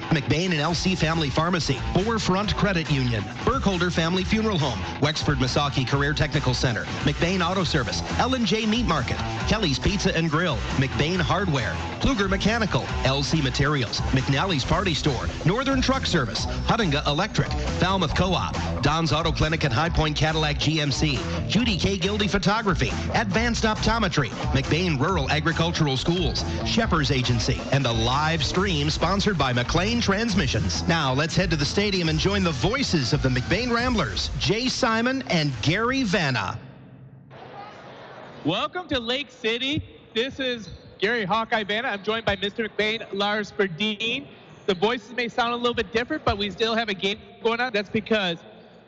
McBain and LC Family Pharmacy, Forefront Credit Union, Burkholder Family Funeral Home, Wexford Misaki Career Technical Center, McBain Auto Service, L&J Meat Market, Kelly's Pizza and Grill, McBain Hardware, Pluger Mechanical, LC Materials, McNally's Party Store, Northern Truck Service, Huttinga Electric, Falmouth Co-op, Don's Auto Clinic and High Point Cadillac GMC, Judy K. Gildy Photography, Advanced Optometry, McBain Rural Agricultural Schools, Shepherd's Agency, and a live stream sponsored by McLean Transmissions. Now let's head to the stadium and join the voices of the McBain Ramblers, Jay Simon and Gary Vanna. Welcome to Lake City. This is Gary Hawkeye Vanna. I'm joined by Mr. McBain, Lars Verdeen. The voices may sound a little bit different, but we still have a game going on. That's because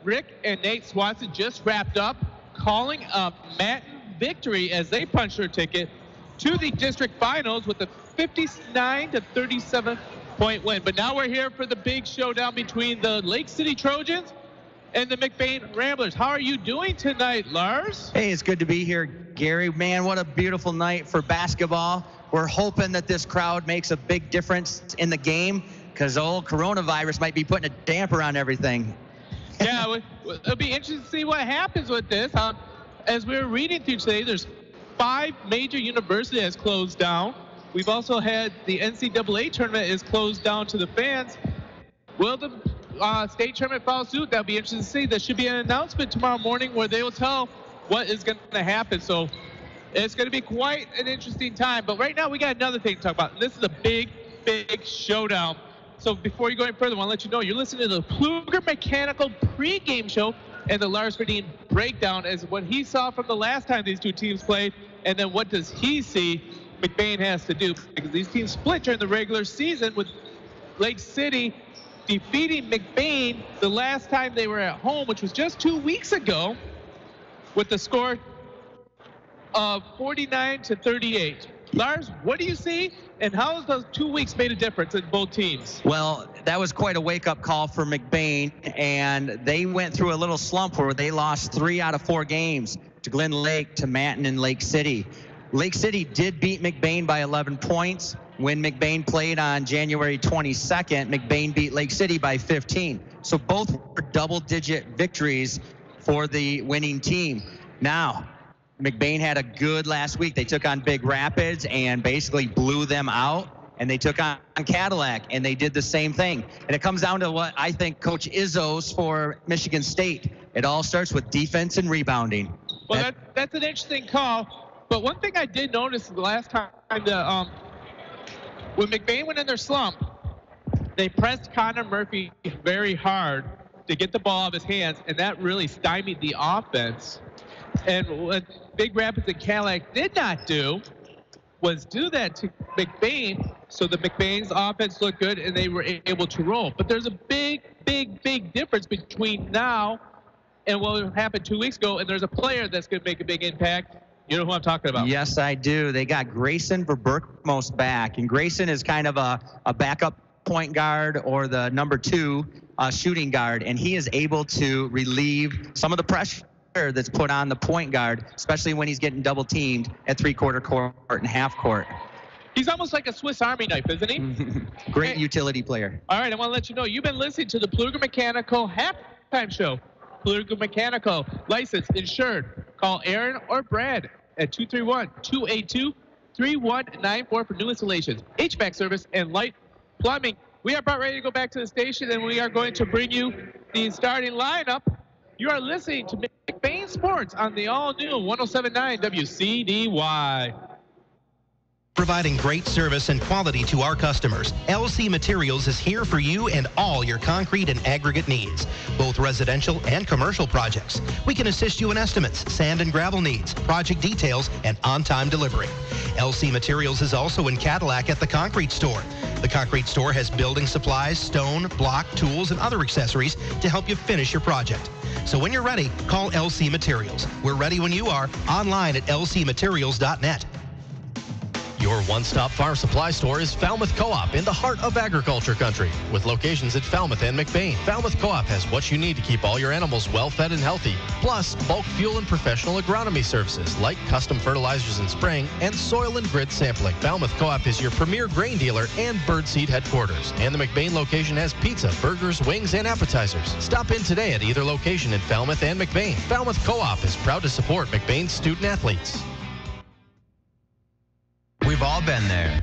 Rick and Nate Swanson just wrapped up calling a Manton victory as they punched their ticket to the district finals with a 59-37 point win. But now we're here for the big showdown between the Lake City Trojans and the McBain Ramblers. How are you doing tonight, Lars? Hey, it's good to be here, Gary. Man, what a beautiful night for basketball. We're hoping that this crowd makes a big difference in the game because old coronavirus might be putting a damper on everything. Yeah, it'll be interesting to see what happens with this. As we were reading through today, there's 5 major universities that's closed down. We've also had the NCAA tournament is closed down to the fans. Will the state tournament follow suit? That'll be interesting to see. There should be an announcement tomorrow morning where they will tell what is going to happen. So it's going to be quite an interesting time. But right now we got another thing to talk about. This is a big, big showdown. So before you go any further, I want to let you know you're listening to the Pluger Mechanical pregame show and the Lars Verdeen breakdown as what he saw from the last time these two teams played, and then what does he see McBain has to do, because these teams split during the regular season with Lake City defeating McBain the last time they were at home, which was just 2 weeks ago, with the score of 49-38. Lars, what do you see, and how has those 2 weeks made a difference in both teams? Well, that was quite a wake-up call for McBain, and they went through a little slump where they lost 3 out of 4 games to Glen Lake, to Manton, and Lake City. Lake City did beat McBain by 11 points. When McBain played on January 22nd, McBain beat Lake City by 15. So both were double-digit victories for the winning team. Now, McBain had a good last week. They took on Big Rapids and basically blew them out. And they took on Cadillac, and they did the same thing. And it comes down to what I think Coach Izzo's for Michigan State. It all starts with defense and rebounding. Well, that's an interesting call. But one thing I did notice the last time, when McBain went in their slump, they pressed Connor Murphy very hard to get the ball out of his hands, and that really stymied the offense. And what Big Rapids and Cadillac did not do was do that to McBain, so the McBain's offense looked good and they were able to roll. But there's a big, big, big difference between now and what happened 2 weeks ago, and there's a player that's going to make a big impact. You know who I'm talking about? Yes, I do. They got Grayson Verberkmos back, and Grayson is kind of a backup point guard or the number 2 shooting guard, and he is able to relieve some of the pressure that's put on the point guard, especially when he's getting double teamed at 3/4 court and half court. He's almost like a Swiss Army knife, isn't he? Great utility player. All right, I want to let you know you've been listening to the Pluger Mechanical halftime show. Pluger Mechanical, licensed, insured. Call Aaron or Brad at 231-282-3194 for new installations, HVAC service, and light plumbing. We are about ready to go back to the station, and we are going to bring you the starting lineup. You are listening to McBain Sports on the all-new 107.9 WCDY. Providing great service and quality to our customers, LC Materials is here for you and all your concrete and aggregate needs, both residential and commercial projects. We can assist you in estimates, sand and gravel needs, project details, and on-time delivery. LC Materials is also in Cadillac at the Concrete Store. The Concrete Store has building supplies, stone, block, tools, and other accessories to help you finish your project. So when you're ready, call LC Materials. We're ready when you are, online at lcmaterials.net. Your Your one-stop farm supply store is Falmouth Co-op in the heart of agriculture country. With locations at Falmouth and McBain, Falmouth Co-op has what you need to keep all your animals well-fed and healthy. Plus, bulk fuel and professional agronomy services like custom fertilizers and spraying and soil and grid sampling. Falmouth Co-op is your premier grain dealer and birdseed headquarters. And the McBain location has pizza, burgers, wings, and appetizers. Stop in today at either location in Falmouth and McBain. Falmouth Co-op is proud to support McBain's student athletes. We've all been there.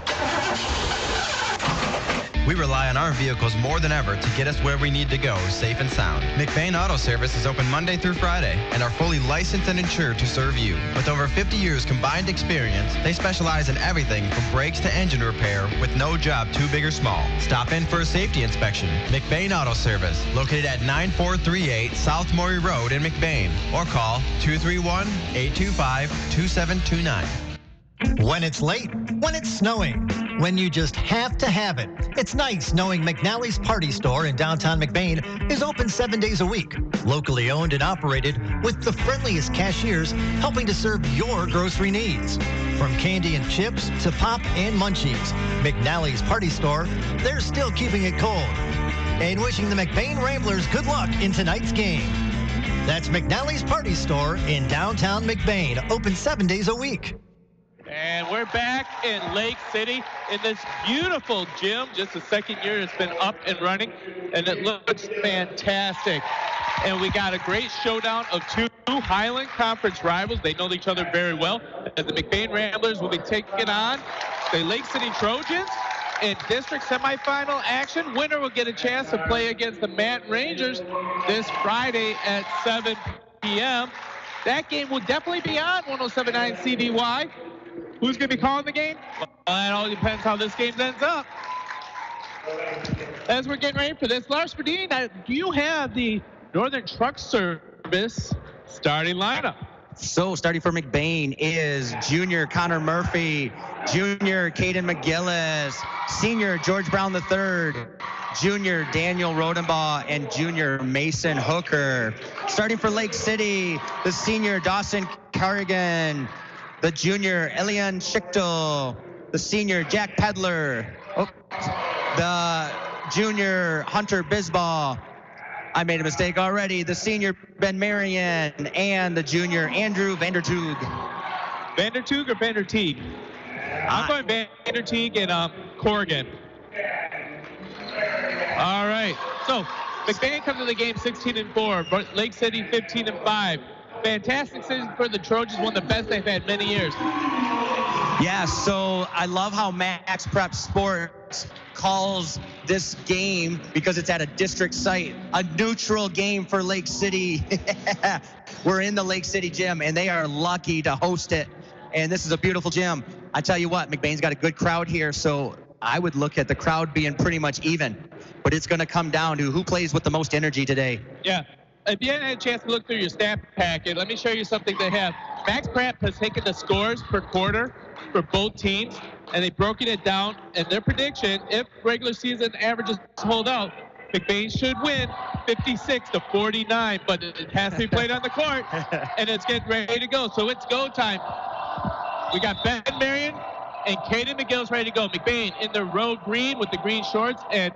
We rely on our vehicles more than ever to get us where we need to go, safe and sound. McBain Auto Service is open Monday through Friday and are fully licensed and insured to serve you. With over 50 years combined experience, they specialize in everything from brakes to engine repair with no job too big or small. Stop in for a safety inspection. McBain Auto Service, located at 9438 South Maury Road in McBain, or call 231-825-2729. When it's late, when it's snowing, when you just have to have it. It's nice knowing McNally's Party Store in downtown McBain is open 7 days a week. Locally owned and operated with the friendliest cashiers helping to serve your grocery needs. From candy and chips to pop and munchies, McNally's Party Store, they're still keeping it cold. And wishing the McBain Ramblers good luck in tonight's game. That's McNally's Party Store in downtown McBain, open 7 days a week. And we're back in Lake City in this beautiful gym. Just the second year it's been up and running, and it looks fantastic. And we got a great showdown of two Highland Conference rivals. They know each other very well. As the McBain Ramblers will be taking on the Lake City Trojans in district semifinal action. Winner will get a chance to play against the Manton Rangers this Friday at 7 p.m. That game will definitely be on 107.9 CBY. Who's going to be calling the game? Well, that all depends how this game ends up. As we're getting ready for this, Lars Verdeen, do you have the Northern Truck Service starting lineup? So starting for McBain is junior Connor Murphy, junior Caden McGillis, senior George Brown III, junior Daniel Rodenbaugh, and junior Mason Hooker. Starting for Lake City, the senior Dawson Carrigan, the junior Elian Schichtel, the senior Jack Pedler, the junior Hunter Bisbal. I made a mistake already. The senior Ben Marion and the junior Andrew Vandertoog. Vandertoog or Vanderteeg? I'm going Vanderteeg and Corrigan. All right. So McBain comes to the game 16-4. Lake City 15-5. Fantastic season for the Trojans, one of the best they've had many years. Yeah, so I love how Max Prep Sports calls this game, because it's at a district site, a neutral game for Lake City. We're in the Lake City gym, and they are lucky to host it. And this is a beautiful gym. I tell you what, McBain's got a good crowd here, so I would look at the crowd being pretty much even. But it's going to come down to who plays with the most energy today. Yeah. If you hadn't had a chance to look through your stat packet, let me show you something they have. Max Prep has taken the scores per quarter for both teams, and they've broken it down. And their prediction, if regular season averages hold out, McBain should win 56-49, but it has to be played on the court, and it's getting ready to go. So it's go time. We got Ben Marion and Caden McGill's ready to go. McBain in the road green with the green shorts and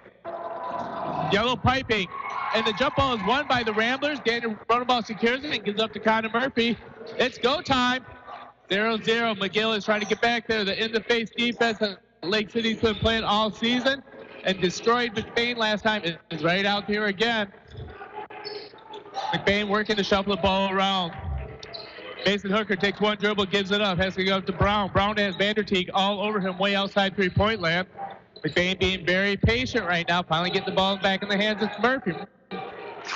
yellow piping. And the jump ball is won by the Ramblers. Daniel Rodenbaugh secures it and gives up to Connor Murphy. It's go time. 0-0. McGill is trying to get back there. The in-the-face defense that Lake City's been playing all season and destroyed McBain last time is right out here again. McBain working to shuffle the ball around. Mason Hooker takes one dribble, gives it up, has to go up to Brown. Brown has Vanderteeg all over him way outside three-point land. McBain being very patient right now, finally getting the ball back in the hands of Murphy.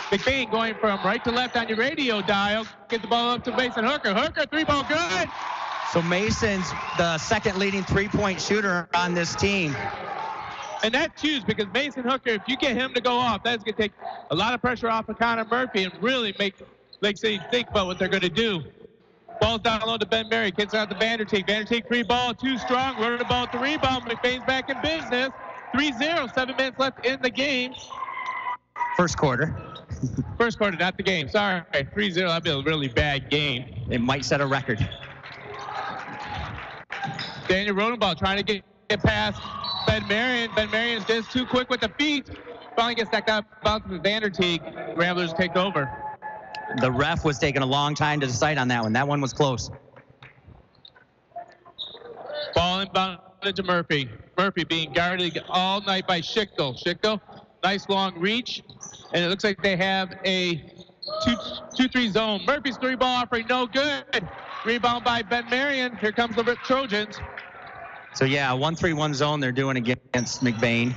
McBain going from right to left on your radio dial. Get the ball up to Mason Hooker. Hooker, three-ball good. So Mason's the second leading three-point shooter on this team. And that's huge, because Mason Hooker, if you get him to go off, that's going to take a lot of pressure off of Connor Murphy and really make Lake City think about what they're going to do. Ball's down low to Ben Mary. Kicks out to Vanderteeg. Vanderteeg free ball, too strong. Running the ball at the rebound. McBain's back in business. 3-0, 7 minutes left in the game. First quarter. First quarter, not the game. Sorry, 3-0. That'd be a really bad game. It might set a record. Daniel Rodenbaugh trying to get past Ben Marion. Ben Marion's just too quick with the feet. Finally gets knocked out, bounces with Vanderteek. Ramblers take over. The ref was taking a long time to decide on that one. That one was close. Ball inbounded to Murphy. Murphy being guarded all night by Schichtel. Schichtel, nice long reach. And it looks like they have a 2-3 zone. Murphy's three-ball offering, no good. Rebound by Ben Marion. Here comes the Trojans. So, yeah, 1-3-1 zone they're doing against McBain.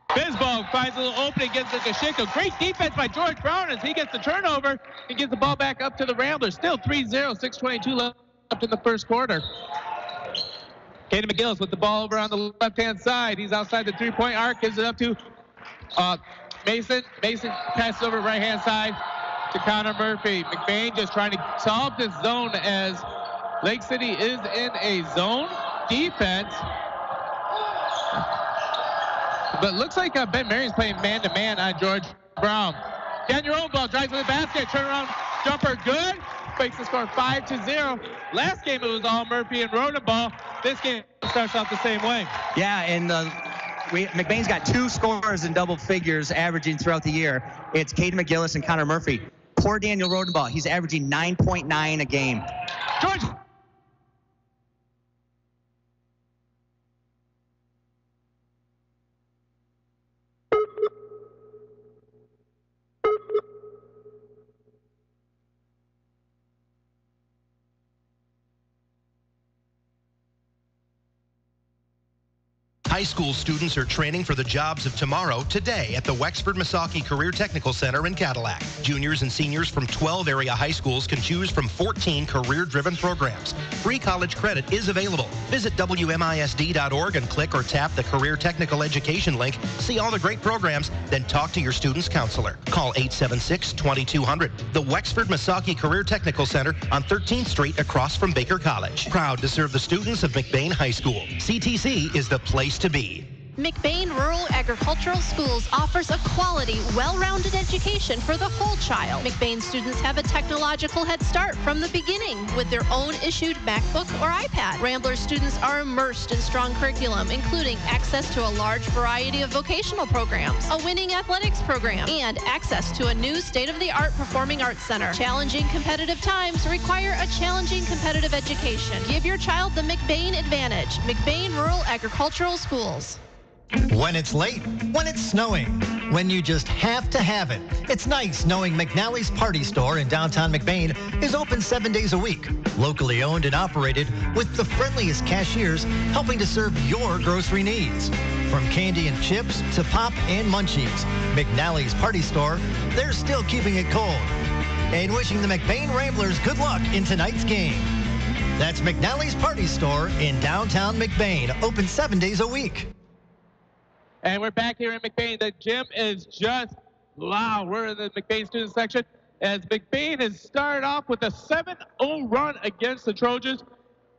Bisbal finds a little opening, gets it to Schichtel. Great defense by George Brown as he gets the turnover and gives the ball back up to the Ramblers. Still 3-0, 6:22 left in the first quarter. Caden McGillis with the ball over on the left-hand side. He's outside the three-point arc, gives it up to Mason. Mason passes over right-hand side to Connor Murphy. McBain just trying to solve this zone as Lake City is in a zone defense. But looks like Ben Marion's playing man-to-man on George Brown. Daniel Rodenbaugh drives to the basket, turnaround jumper, good. Makes the score 5-0. Last game it was all Murphy and Rodenbaugh. This game starts off the same way. Yeah, and McBain's got 2 scorers in double figures averaging throughout the year. It's Caden McGillis and Connor Murphy. Poor Daniel Rodenbaugh. He's averaging 9.9 a game. George. High school students are training for the jobs of tomorrow today at the Wexford Misaki Career Technical Center in Cadillac. Juniors and seniors from 12 area high schools can choose from 14 career-driven programs. Free college credit is available. Visit WMISD.org and click or tap the Career Technical Education link. See all the great programs, then talk to your student's counselor. Call 876-2200. The Wexford Misaki Career Technical Center on 13th Street across from Baker College. Proud to serve the students of McBain High School. CTC is the place to be. McBain Rural Agricultural Schools offers a quality, well-rounded education for the whole child. McBain students have a technological head start from the beginning with their own issued MacBook or iPad. Rambler students are immersed in strong curriculum, including access to a large variety of vocational programs, a winning athletics program, and access to a new state-of-the-art performing arts center. Challenging competitive times require a challenging competitive education. Give your child the McBain advantage. McBain Rural Agricultural Schools. When it's late, when it's snowing, when you just have to have it. It's nice knowing McNally's Party Store in downtown McBain is open 7 days a week. Locally owned and operated with the friendliest cashiers helping to serve your grocery needs. From candy and chips to pop and munchies, McNally's Party Store, they're still keeping it cold. And wishing the McBain Ramblers good luck in tonight's game. That's McNally's Party Store in downtown McBain, open 7 days a week. And we're back here in McBain. The gym is just loud. We're in the McBain student section as McBain has started off with a 7-0 run against the Trojans,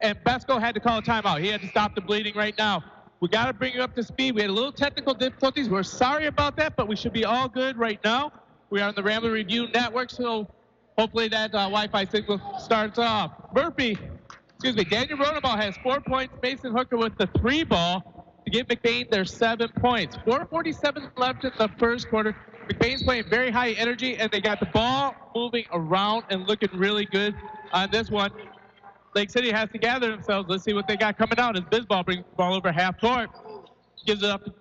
and Besco had to call a timeout. He had to stop the bleeding right now. We got to bring you up to speed. We had a little technical difficulties. We're sorry about that, but we should be all good right now. We are on the Rambler Review Network, so hopefully that Wi-Fi signal starts off. Daniel Rodenbaugh has 4 points. Mason Hooker with the 3-ball. To give McBain their 7 points. 4:47 left in the first quarter. McBain's playing very high energy, and they got the ball moving around and looking really good on this one. Lake City has to gather themselves. Let's see what they got coming out as Bisbal brings the ball over half court. Gives it up to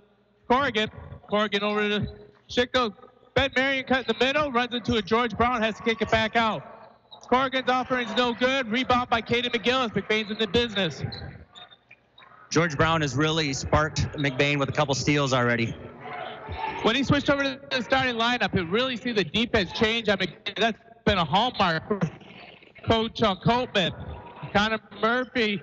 Corrigan. Corrigan over to Schichtel. Ben Marion cut in the middle, runs into a George Brown, has to kick it back out. Corrigan's offering's no good. Rebound by Caden McGillis. McBain's in the business. George Brown has really sparked McBain with a couple steals already. When he switched over to the starting lineup, you really see the defense change. I mean, that's been a hallmark for Coach Coltman. Connor Murphy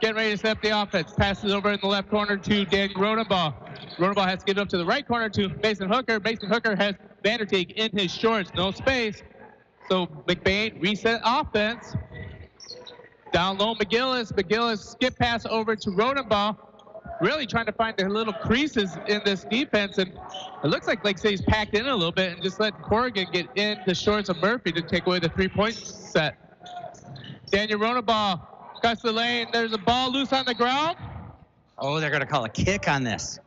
getting ready to set up the offense. Passes over in the left corner to Daniel Rodenbaugh. Rodenbaugh has to get it up to the right corner to Mason Hooker. Mason Hooker has Vanderteek in his shorts, no space. So McBain reset offense. Down low, McGillis. McGillis skip pass over to Rodenbaugh. Really trying to find the little creases in this defense. And it looks like Lake City's packed in a little bit and just let Corrigan get in the shorts of Murphy to take away the 3-point set. Daniel Rodenbaugh Across the lane, there's a ball loose on the ground. Oh, they're going to call a kick on this.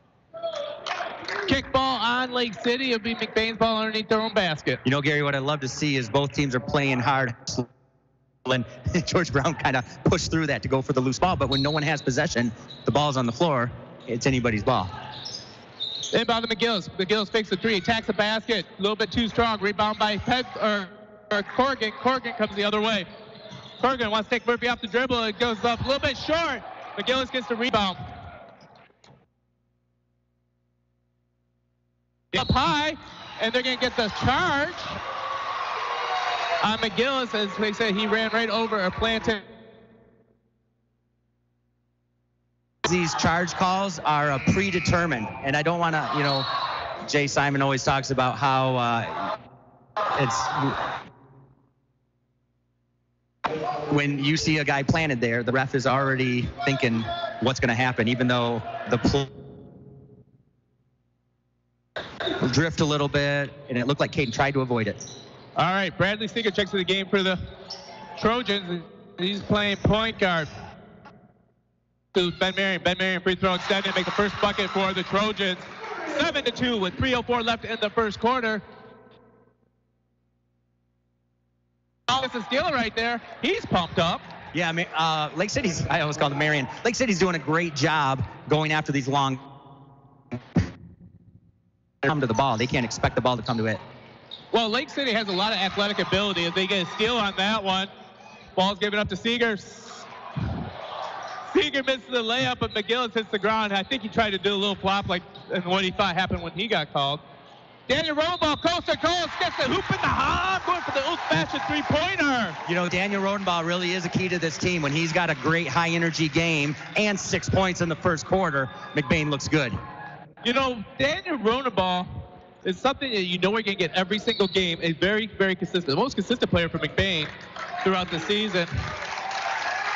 Kick ball on Lake City. It'll be McBain's ball underneath their own basket. You know, Gary, what I'd love to see is both teams are playing hard. And George Brown kind of pushed through that to go for the loose ball. But when no one has possession, the ball's on the floor, it's anybody's ball. Inbound to McGillis. McGillis fakes the three, attacks the basket. A little bit too strong. Rebound by Corrigan. Corrigan comes the other way. Corrigan wants to take Murphy off the dribble. It goes up a little bit short. McGillis gets the rebound. Up high, and they're going to get the charge on McGillis. As they say, he ran right over a planted. These charge calls are predetermined, and I don't want to, you know, Jay Simon always talks about how when you see a guy planted there, the ref is already thinking what's going to happen, even though the play will drift a little bit, and it looked like Caden tried to avoid it. All right, Bradley Seeger checks to the game for the Trojans. He's playing point guard. To Ben Marion. Ben Marion free throw extended, make the first bucket for the Trojans. 7-2 with 3:04 left in the first quarter. It's a steal right there. He's pumped up. Yeah, I mean, Lake City's, I always call them Marion. Lake City's doing a great job going after these long come to the ball. They can't expect the ball to come to it. Well, Lake City has a lot of athletic ability. If they get a steal on that one, ball's given up to Seeger. Seeger misses the layup, but McGillis hits the ground. I think he tried to do a little flop like what he thought happened when he got called. Daniel Rodenbaugh, coast to coast, gets the hoop in the hop, going for the old-fashioned three-pointer. You know, Daniel Rodenbaugh really is a key to this team. When he's got a great high-energy game and 6 points in the first quarter, McBain looks good. You know, Daniel Rodenbaugh is something that you know we're going to get every single game. A very, very consistent, the most consistent player for McBain throughout the season.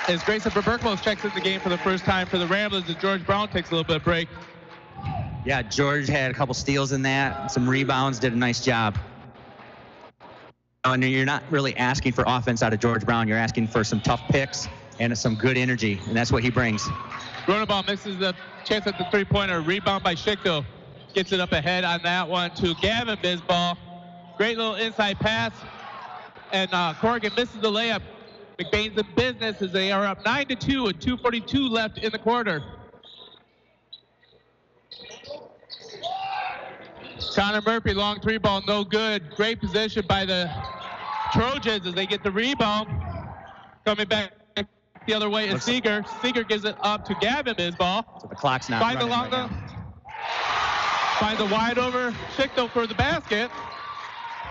As Grayson Berberkmos checks in the game for the first time for the Ramblers, as George Brown takes a little bit of break. Yeah, George had a couple steals in that, some rebounds, did a nice job. And you're not really asking for offense out of George Brown. You're asking for some tough picks and some good energy, and that's what he brings. Rodenbaugh misses the chance at the three-pointer. Rebound by Schichtel. Gets it up ahead on that one to Gavin Bisball. Great little inside pass. And Corrigan misses the layup. McBain's in business as they are up 9-2 with 2:42 left in the quarter. Connor Murphy, long three ball, no good. Great position by the Trojans as they get the rebound. Coming back the other way is Seeger. Seeger gives it up to Gavin Bisball. So the clock's not running right now. Finds a wide over Schichtel for the basket.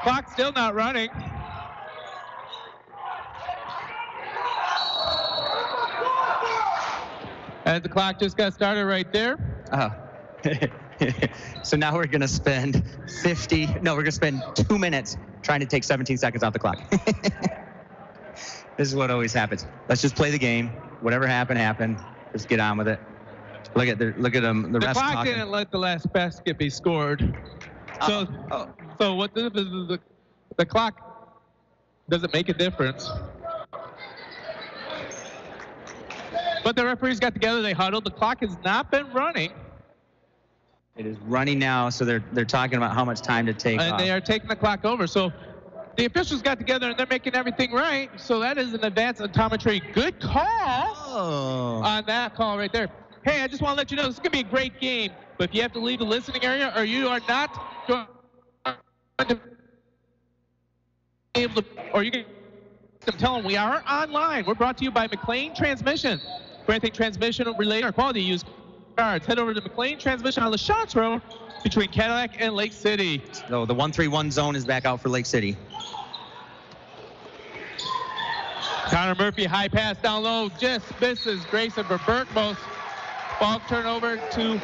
Clock still not running. And the clock just got started right there. Oh. So now we're going to spend 2 minutes trying to take 17 seconds off the clock. This is what always happens. Let's just play the game. Whatever happened, happened. Just get on with it. Look at them. The refs clock talking. didn't let the last basket be scored. So what this is the clock doesn't make a difference. But the referees got together, they huddled. The clock has not been running. It is running now, so they're talking about how much time to take and off. They are taking the clock over. So the officials got together and they're making everything right. So that is an advanced optometry. Good call on that call right there. Hey, I just want to let you know this is going to be a great game. But if you have to leave the listening area or you are not going to be able to, or you can tell them we are online. We're brought to you by McLean Transmission. For anything transmission related or quality, use cards. Head over to McLean Transmission on LaChanze Road between Cadillac and Lake City. So the 1-3-1 zone is back out for Lake City. Connor Murphy, high pass down low, just misses Grayson Berberkmos. Ball turnover to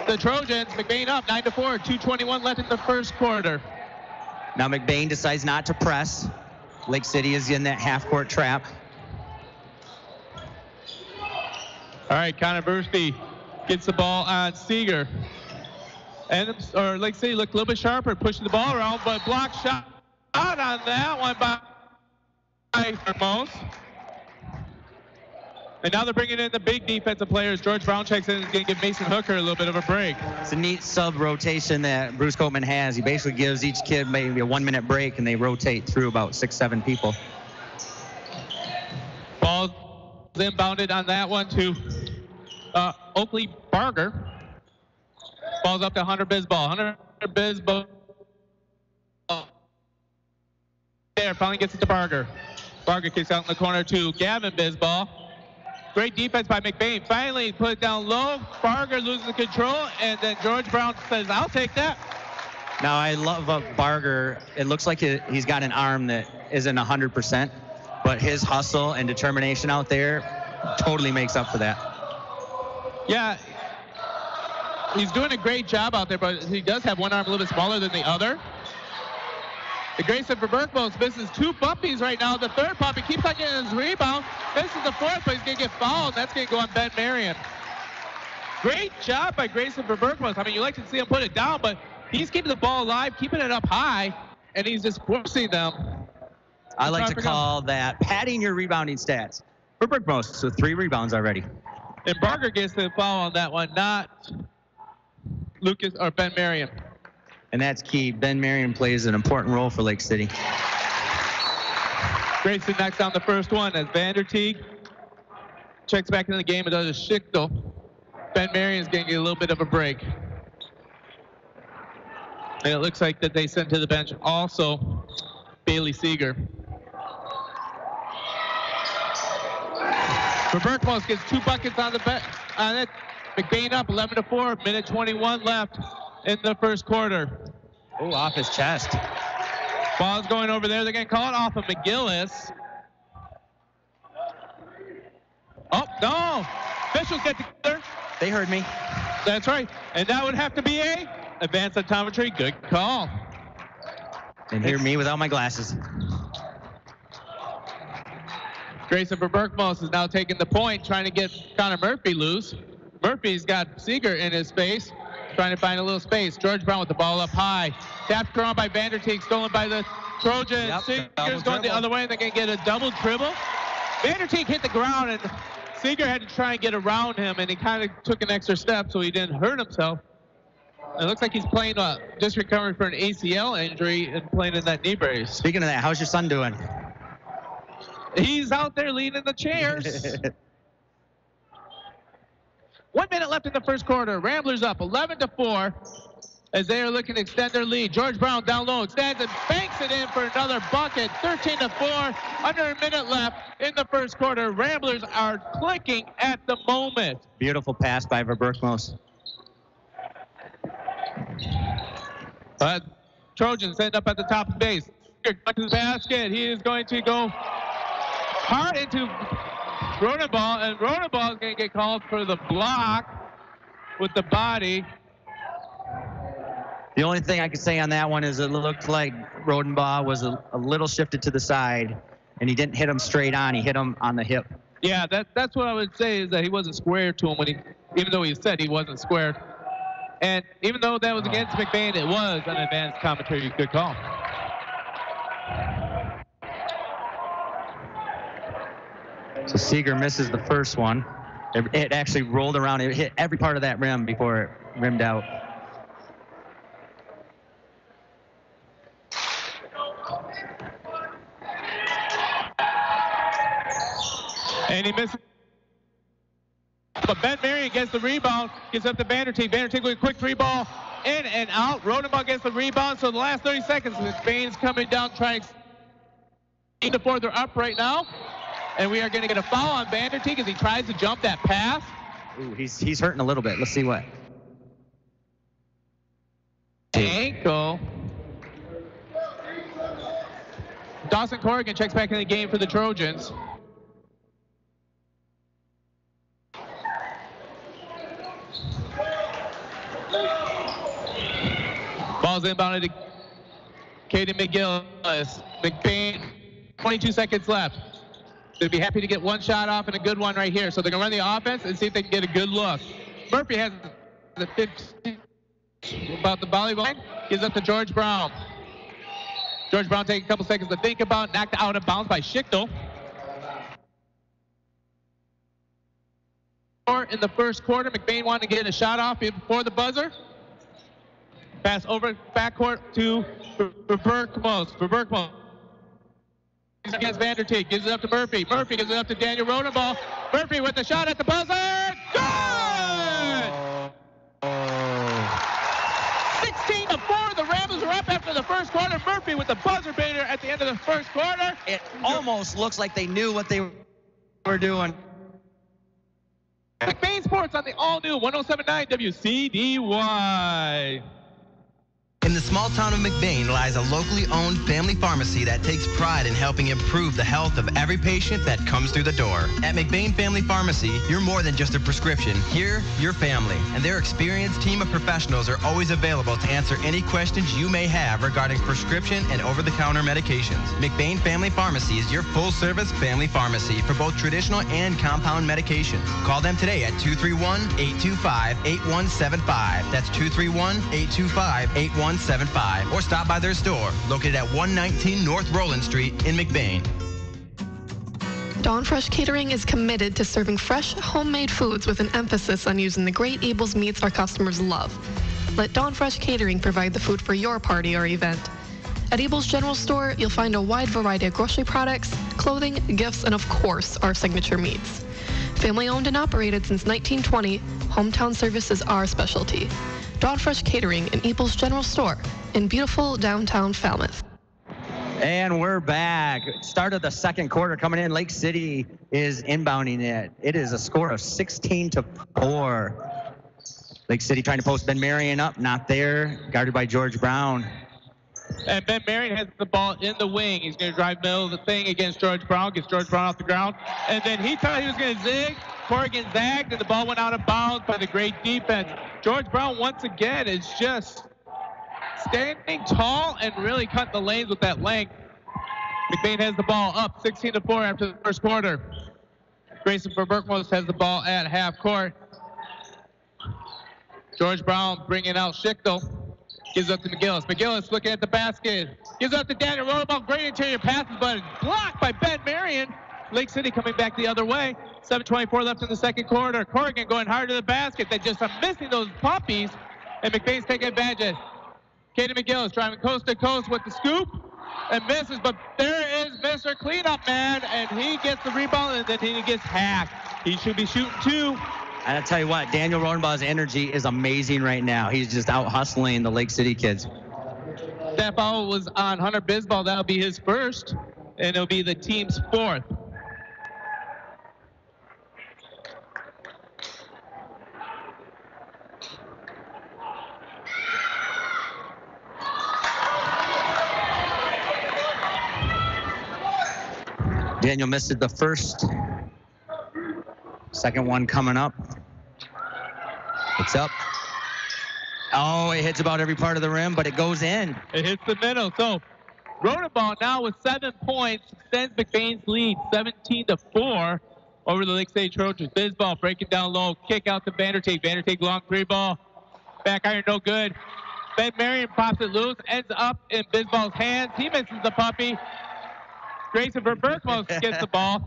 the Trojans. McBain up 9-4, 2:21 left in the first quarter. Now McBain decides not to press. Lake City is in that half-court trap. All right, Connor Murphy gets the ball on Seeger. And Lake City looked a little bit sharper, pushing the ball around, but block shot out on that one by Berberkmos. And now they're bringing in the big defensive players. George Brown checks in and is going to give Mason Hooker a little bit of a break. It's a neat sub-rotation that Bruce Copeman has. He basically gives each kid maybe a 1-minute break, and they rotate through about 6-7 people. Ball inbounded on that one to Oakley Barger. Ball's up to Hunter Bisball. Hunter Bisball there, finally gets it to Barger. Barger kicks out in the corner to Gavin Bisball. Great defense by McBain. Finally put it down low. Barger loses control, and then George Brown says, I'll take that. Now, I love Barger. It looks like he's got an arm that isn't 100%, but his hustle and determination out there totally makes up for that. Yeah, he's doing a great job out there, but he does have one arm a little bit smaller than the other. The Grayson Verberkmos misses 2 bumpies right now. The third pump, he keeps on getting his rebound. Misses the fourth, but he's going to get fouled. That's going to go on Ben Marion. Great job by Grayson Verberkmos. I mean, you like to see him put it down, but he's keeping the ball alive, keeping it up high, and he's just forcing them. I like to call that padding your rebounding stats. Verberkmos with 3 rebounds already. And Barger gets the foul on that one, not Lucas or Ben Marion. And that's key. Ben Marion plays an important role for Lake City. Grayson knocks down the first one as Vanderteeg checks back into the game and does a Schichtel. Ben Marion's going to get a little bit of a break. And it looks like that they sent to the bench also Bailey Seeger. Verberkmos gets 2 buckets on the bench. On it. McBain up 11-4, minute 21 left in the first quarter. Oh, off his chest. Ball's going over there. They're going to call it off of McGillis. Oh, no. Officials get together. They heard me. That's right. And that would have to be a advanced optometry. Good call. And hear me without my glasses. Grayson Verberkmos is now taking the point, trying to get Connor Murphy loose. Murphy's got Seeger in his face, trying to find a little space. George Brown with the ball up high. Tapped drawn by Vanderteeg, stolen by the Trojans. Yep, Seeger's going the other way, and they're going to get a double dribble. Vanderteeg hit the ground, and Seeger had to try and get around him, and he kind of took an extra step so he didn't hurt himself. It looks like he's playing, just recovering for an ACL injury and playing in that knee brace. Speaking of that, how's your son doing? He's out there leaning the chairs. 1 minute left in the first quarter. Ramblers up 11-4 as they are looking to extend their lead. George Brown down low, extends and banks it in for another bucket. 13-4, under a minute left in the first quarter. Ramblers are clicking at the moment. Beautiful pass by Verberkmos. Trojans end up at the top of the base. Back to the basket. He is going to go hard into Rodenball, and Rodenball is going to get called for the block with the body. The only thing I could say on that one is it looked like Rodenball was a little shifted to the side, and he didn't hit him straight on. He hit him on the hip. Yeah, that's what I would say, is that he wasn't square to him even though he said he wasn't squared. And even though that was against McBain, it was an advanced commentary. Good call. So Seeger misses the first one. It actually rolled around. It hit every part of that rim before it rimmed out. And he misses. But Ben Marion gets the rebound, gets up to Vanderteeg. Vanderteeg with a quick 3-ball in and out. Rodenball gets the rebound. So the last 30 seconds, McBain's coming down, trying to 4. They're up right now. And we are going to get a foul on Vanderteeg as he tries to jump that pass. Ooh, he's hurting a little bit. Let's see what. Ankle. Dawson Corrigan checks back in the game for the Trojans. Ball's inbounded to Caden McGillis. McBain, 22 seconds left. They'd be happy to get one shot off and a good one right here. So they're going to run the offense and see if they can get a good look. Murphy has the 15 about the volleyball line. Gives up to George Brown. George Brown taking a couple seconds to think about. Knocked out of bounds by Schichtel. start in the first quarter. McBain wanted to get a shot off before the buzzer. Pass over backcourt to Berkmos. Against Vanderteek, gives it up to Murphy. Murphy gives it up to Daniel Rodenball. Murphy with the shot at the buzzer. Good! 16-4. The Ramblers are up after the first quarter. Murphy with the buzzer beater at the end of the first quarter. It almost looks like they knew what they were doing. McBain Sports on the all-new 107.9 WCDY. In the small town of McBain lies a locally owned family pharmacy that takes pride in helping improve the health of every patient that comes through the door. At McBain Family Pharmacy, you're more than just a prescription. Here, you're family, and their experienced team of professionals are always available to answer any questions you may have regarding prescription and over-the-counter medications. McBain Family Pharmacy is your full-service family pharmacy for both traditional and compound medications. Call them today at 231-825-8175. That's 231-825-8175. Or stop by their store, located at 119 North Roland Street in McBain. Dawn Fresh Catering is committed to serving fresh, homemade foods with an emphasis on using the great Abel's meats our customers love. Let Dawn Fresh Catering provide the food for your party or event. At Abel's General Store, you'll find a wide variety of grocery products, clothing, gifts, and of course, our signature meats. Family owned and operated since 1920, hometown service is our specialty. Dawn Fresh Catering in Abel's General Store in beautiful downtown Falmouth. And we're back. Start of the second quarter coming in. Lake City is inbounding it. It is a score of 16-4. Lake City trying to post Ben Marion up. Not there. Guarded by George Brown. And Ben Marion has the ball in the wing. He's going to drive middle of the thing against George Brown. Gets George Brown off the ground. And then he thought he was going to zig. Corrigan zagged, and the ball went out of bounds by the great defense. George Brown, once again, is just standing tall and really cutting the lanes with that length. McBain has the ball up 16-4 after the first quarter. Grayson Berkmos has the ball at half court. George Brown bringing out Schichtel. Gives up to McGillis. McGillis looking at the basket. Gives up to Daniel Rodenball. Great interior passes, but blocked by Ben Marion. Lake City coming back the other way. 7:24 left in the second quarter. Corrigan going hard to the basket. They just are missing those puppies, and McBain's taking advantage. Katie McGillis driving coast to coast with the scoop and misses, but there is Mr. Cleanup Man, and he gets the rebound, and then he gets hacked. He should be shooting two. And I'll tell you what, Daniel Rodenbaugh's energy is amazing right now. He's just out hustling the Lake City kids. That foul was on Hunter Bisbal. That'll be his first, and it'll be the team's fourth. Daniel missed it the first. Second one coming up. It's up. Oh, it hits about every part of the rim, but it goes in. It hits the middle. So Rodenball now with 7 points extends McBain's lead 17-4 over the Lake City Trojans. Bisbal breaking down low. Kick out to Vanderteek. Vanderteek long three ball. Back iron no good. Ben Marion pops it loose. Ends up in Bisbal's hands. He misses the puppy. Grayson Berkmos gets the ball.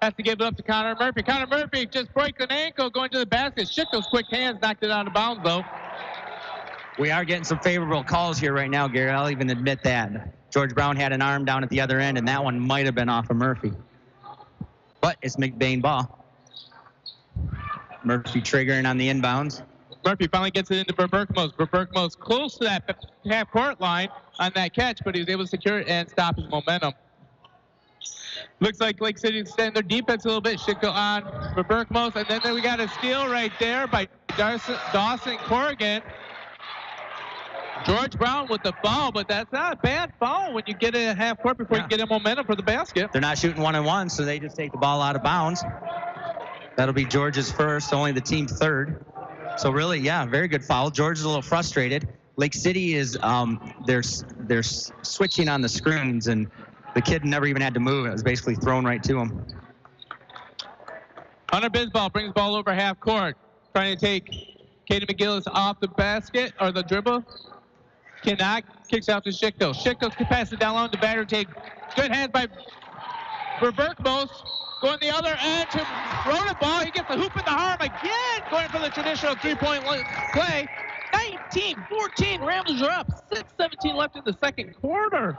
Has to give it up to Connor Murphy. Connor Murphy just breaks an ankle going to the basket. Schichtel's quick hands knocked it out of bounds, though. We are getting some favorable calls here right now, Gary. I'll even admit that. George Brown had an arm down at the other end, and that one might have been off of Murphy. But it's McBain ball. Murphy triggering on the inbounds. Murphy finally gets it into Berkmos. Berkmos close to that half-court line on that catch, but he was able to secure it and stop his momentum. Looks like Lake City extending their defense a little bit. Schichtel on for Berkmos. And then we got a steal right there by Dawson Corrigan. George Brown with the foul, but that's not a bad foul when you get it at half court before you get a momentum for the basket. They're not shooting 1-on-1, so they just take the ball out of bounds. That'll be George's first, only the team's third. So really, yeah, very good foul. George is a little frustrated. Lake City is, they're switching on the screens, and the kid never even had to move. It was basically thrown right to him. Hunter Bisbal brings the ball over half court, trying to take Katie McGillis off the basket or the dribble. Cannot. Kicks out to Schichtel. Schichtel can pass it down low to Vanderteek. Good hands by Berkmos. going the other end to Rodenbaugh. He gets the hoop in the arm again, going for the traditional three-point play. 19-14, Ramblers are up. 6:17 left in the second quarter.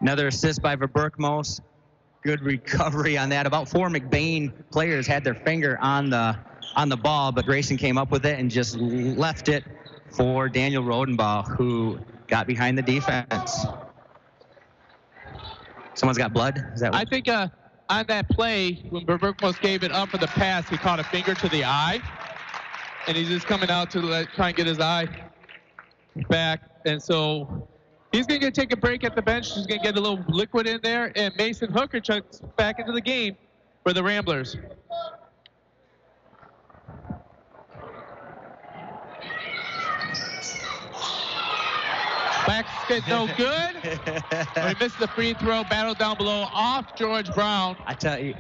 Another assist by Verberkmos. Good recovery on that. About 4 McBain players had their finger on the ball, but Grayson came up with it and just left it for Daniel Rodenbaugh, who got behind the defense. Someone's got blood? Is that what? I think on that play, when Verberkmos gave it up for the pass, he caught a finger to the eye, and he's just coming out to try and get his eye back. And so he's going to take a break at the bench. He's going to get a little liquid in there, and Mason Hooker checks back into the game for the Ramblers. Basket no good. We missed the free throw. Battle down below off George Brown. I tell you,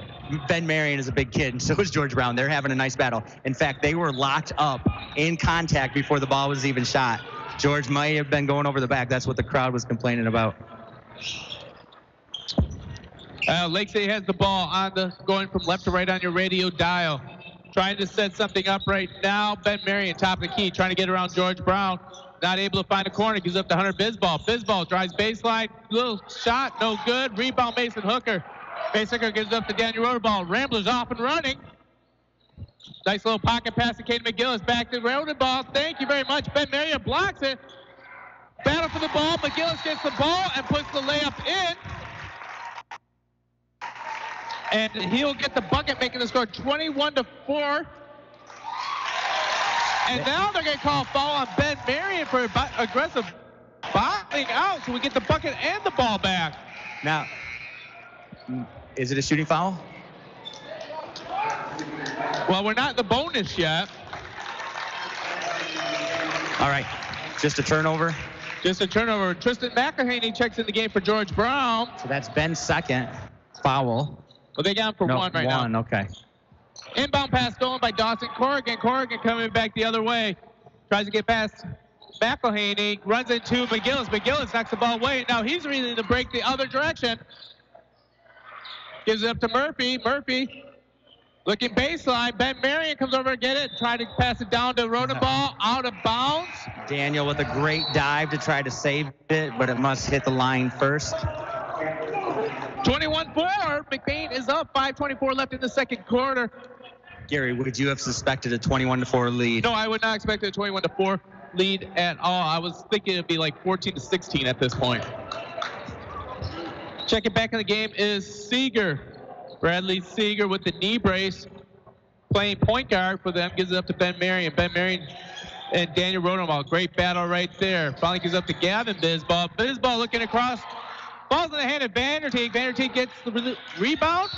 Ben Marion is a big kid, and so is George Brown. They're having a nice battle. In fact, they were locked up in contact before the ball was even shot. George might have been going over the back. That's what the crowd was complaining about. Lake City has the ball going from left to right on your radio dial. Trying to set something up right now. Ben Marion, top of the key, trying to get around George Brown. Not able to find a corner. Gives up to Hunter Bisball. Bisball drives baseline. Little shot, no good. Rebound, Mason Hooker. Mason Hooker gives up to Daniel Rodenbaugh. Ramblers off and running. Nice little pocket pass to Caden McGillis. Back to Rodenbaugh. Thank you very much. Ben Marion blocks it. Battle for the ball. McGillis gets the ball and puts the layup in. And he'll get the bucket, making the score 21-4. And now they're going to call a foul on Ben Marion for aggressive botting out, so we get the bucket and the ball back. Now, is it a shooting foul? Well, we're not in the bonus yet. All right, just a turnover. Just a turnover. Tristan McElhaney checks in the game for George Brown. So that's Ben's second foul. Well, they got him for one right now. One, okay. Inbound pass stolen by Dawson Corrigan. Corrigan coming back the other way. Tries to get past McElhaney. Runs into McGillis. McGillis knocks the ball away. Now he's ready to break the other direction. Gives it up to Murphy. Murphy looking baseline. Ben Marion comes over to get it. Trying to pass it down to Rodenbaugh. Out of bounds. Daniel with a great dive to try to save it, but it must hit the line first. 21-4. McBain is up. 5:24 left in the second quarter. Gary, would you have suspected a 21-4 lead? No, I would not expect a 21-4 lead at all. I was thinking it'd be like 14-16 at this point. Checking back in the game is Seeger. Bradley Seeger with the knee brace, playing point guard for them. Gives it up to Ben Marion. Ben Marion and Daniel Rodenbaugh. Great battle right there. Finally gives up to Gavin Bisball. Bisball looking across. Ball's in the hand of Vanderteek. Vanderteek gets the rebound.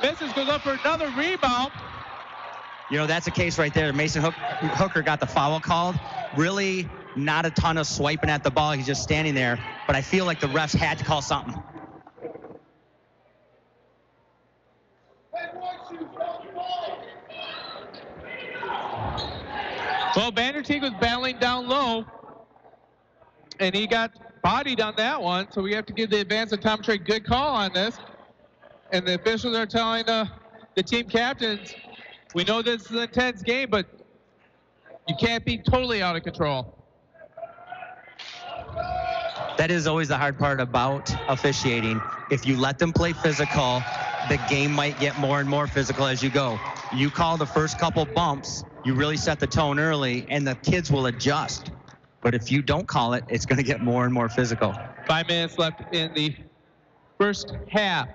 Misses, goes up for another rebound. You know, that's a case right there. Mason Hooker got the foul called. Really not a ton of swiping at the ball. He's just standing there. But I feel like the refs had to call something. Well, Vanderteek was battling down low, and he got bodied on that one. So we have to give the advance optometry good call on this. And the officials are telling the team captains, we know this is an intense game, but you can't be totally out of control. That is always the hard part about officiating. If you let them play physical, the game might get more and more physical as you go. You call the first couple bumps, you really set the tone early, and the kids will adjust. But if you don't call it, it's going to get more and more physical. 5 minutes left in the first half.